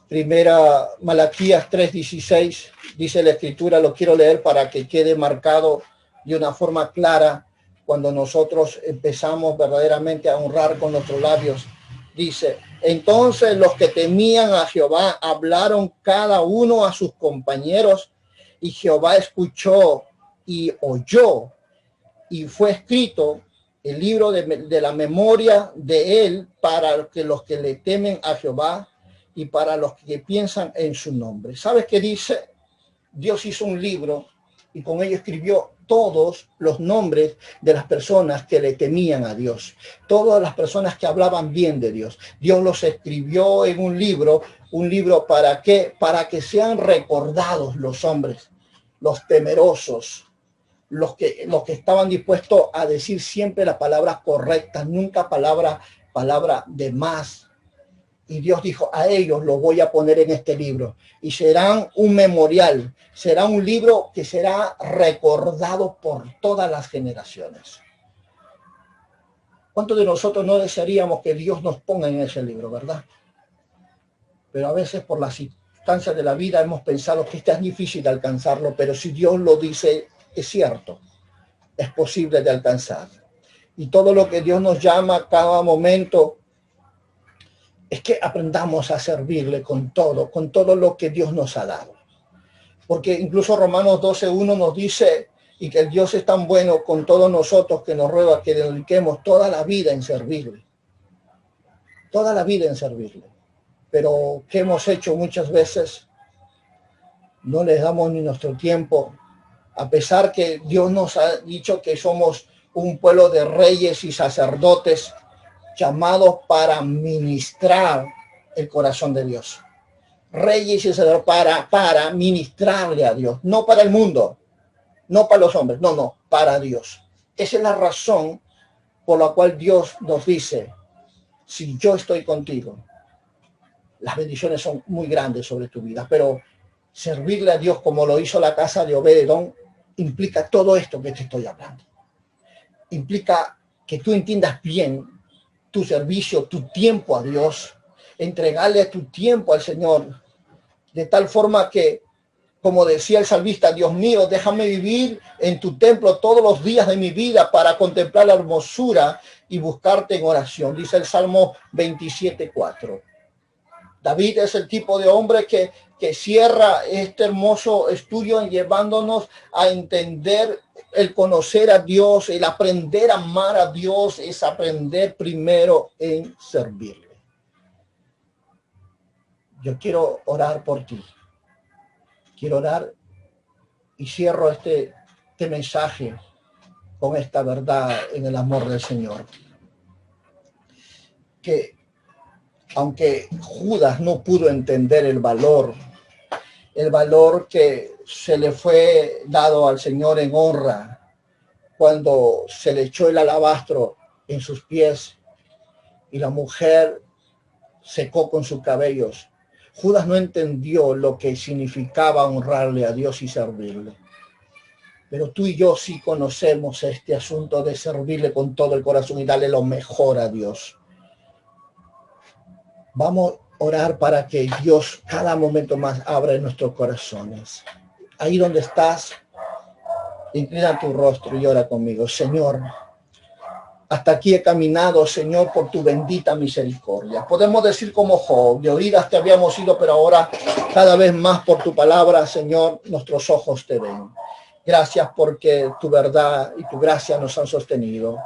primera Malaquías 3:16, dice la escritura, lo quiero leer para que quede marcado de una forma clara cuando nosotros empezamos verdaderamente a honrar con nuestros labios. Dice, entonces los que temían a Jehová hablaron cada uno a sus compañeros, y Jehová escuchó y oyó, y fue escrito el libro de la memoria de él para que los que le temen a Jehová y para los que piensan en su nombre. ¿Sabes qué dice? Dios hizo un libro y con ello escribió todos los nombres de las personas que le temían a Dios, todas las personas que hablaban bien de Dios. Dios los escribió en un libro ¿para qué? Para que sean recordados los hombres, los temerosos, los que estaban dispuestos a decir siempre las palabras correctas, nunca palabra de más. Y Dios dijo, a ellos los voy a poner en este libro y serán un memorial, será un libro que será recordado por todas las generaciones. ¿Cuántos de nosotros no desearíamos que Dios nos ponga en ese libro, verdad? Pero a veces por las circunstancias de la vida hemos pensado que es tan difícil de alcanzarlo, pero si Dios lo dice, es cierto, es posible de alcanzar. Y todo lo que Dios nos llama a cada momento es que aprendamos a servirle con todo lo que Dios nos ha dado. Porque incluso Romanos 12:1 nos dice, y que el Dios es tan bueno con todos nosotros que nos ruega que dediquemos toda la vida en servirle. Toda la vida en servirle. Pero ¿qué hemos hecho muchas veces? No les damos ni nuestro tiempo, a pesar que Dios nos ha dicho que somos un pueblo de reyes y sacerdotes, llamados para ministrar el corazón de Dios. Reyes y sacerdotes para ministrarle a Dios, no para el mundo, no para los hombres, no, para Dios. Esa es la razón por la cual Dios nos dice, si yo estoy contigo, las bendiciones son muy grandes sobre tu vida, pero servirle a Dios como lo hizo la casa de Obed-Edom implica todo esto que te estoy hablando. Implica que tú entiendas bien tu servicio, tu tiempo a Dios, entregarle tu tiempo al Señor, de tal forma que, como decía el salmista, Dios mío, déjame vivir en tu templo todos los días de mi vida para contemplar la hermosura y buscarte en oración, dice el Salmo 27:4. David es el tipo de hombre que cierra este hermoso estudio llevándonos a entender el conocer a Dios, el aprender a amar a Dios, es aprender primero en servirle. Yo quiero orar por ti. Quiero orar y cierro este mensaje con esta verdad en el amor del Señor. Que aunque Judas no pudo entender el valor que se le fue dado al Señor en honra cuando se le echó el alabastro en sus pies y la mujer secó con sus cabellos. Judas no entendió lo que significaba honrarle a Dios y servirle. Pero tú y yo sí conocemos este asunto de servirle con todo el corazón y darle lo mejor a Dios. Vamos a orar para que Dios cada momento más abra nuestros corazones. Ahí donde estás, inclina tu rostro y ora conmigo. Señor, hasta aquí he caminado, Señor, por tu bendita misericordia. Podemos decir como Job, de oídas te habíamos ido, pero ahora cada vez más por tu palabra, Señor, nuestros ojos te ven. Gracias porque tu verdad y tu gracia nos han sostenido.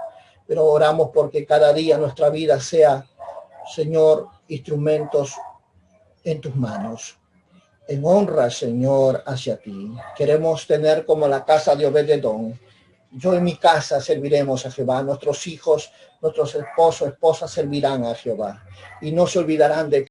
Pero oramos porque cada día nuestra vida sea, Señor, instrumentos en tus manos. En honra, Señor, hacia ti. Queremos tener como la casa de Obed-Edom. Yo en mi casa serviremos a Jehová. Nuestros hijos, nuestros esposos, esposas servirán a Jehová. Y no se olvidarán de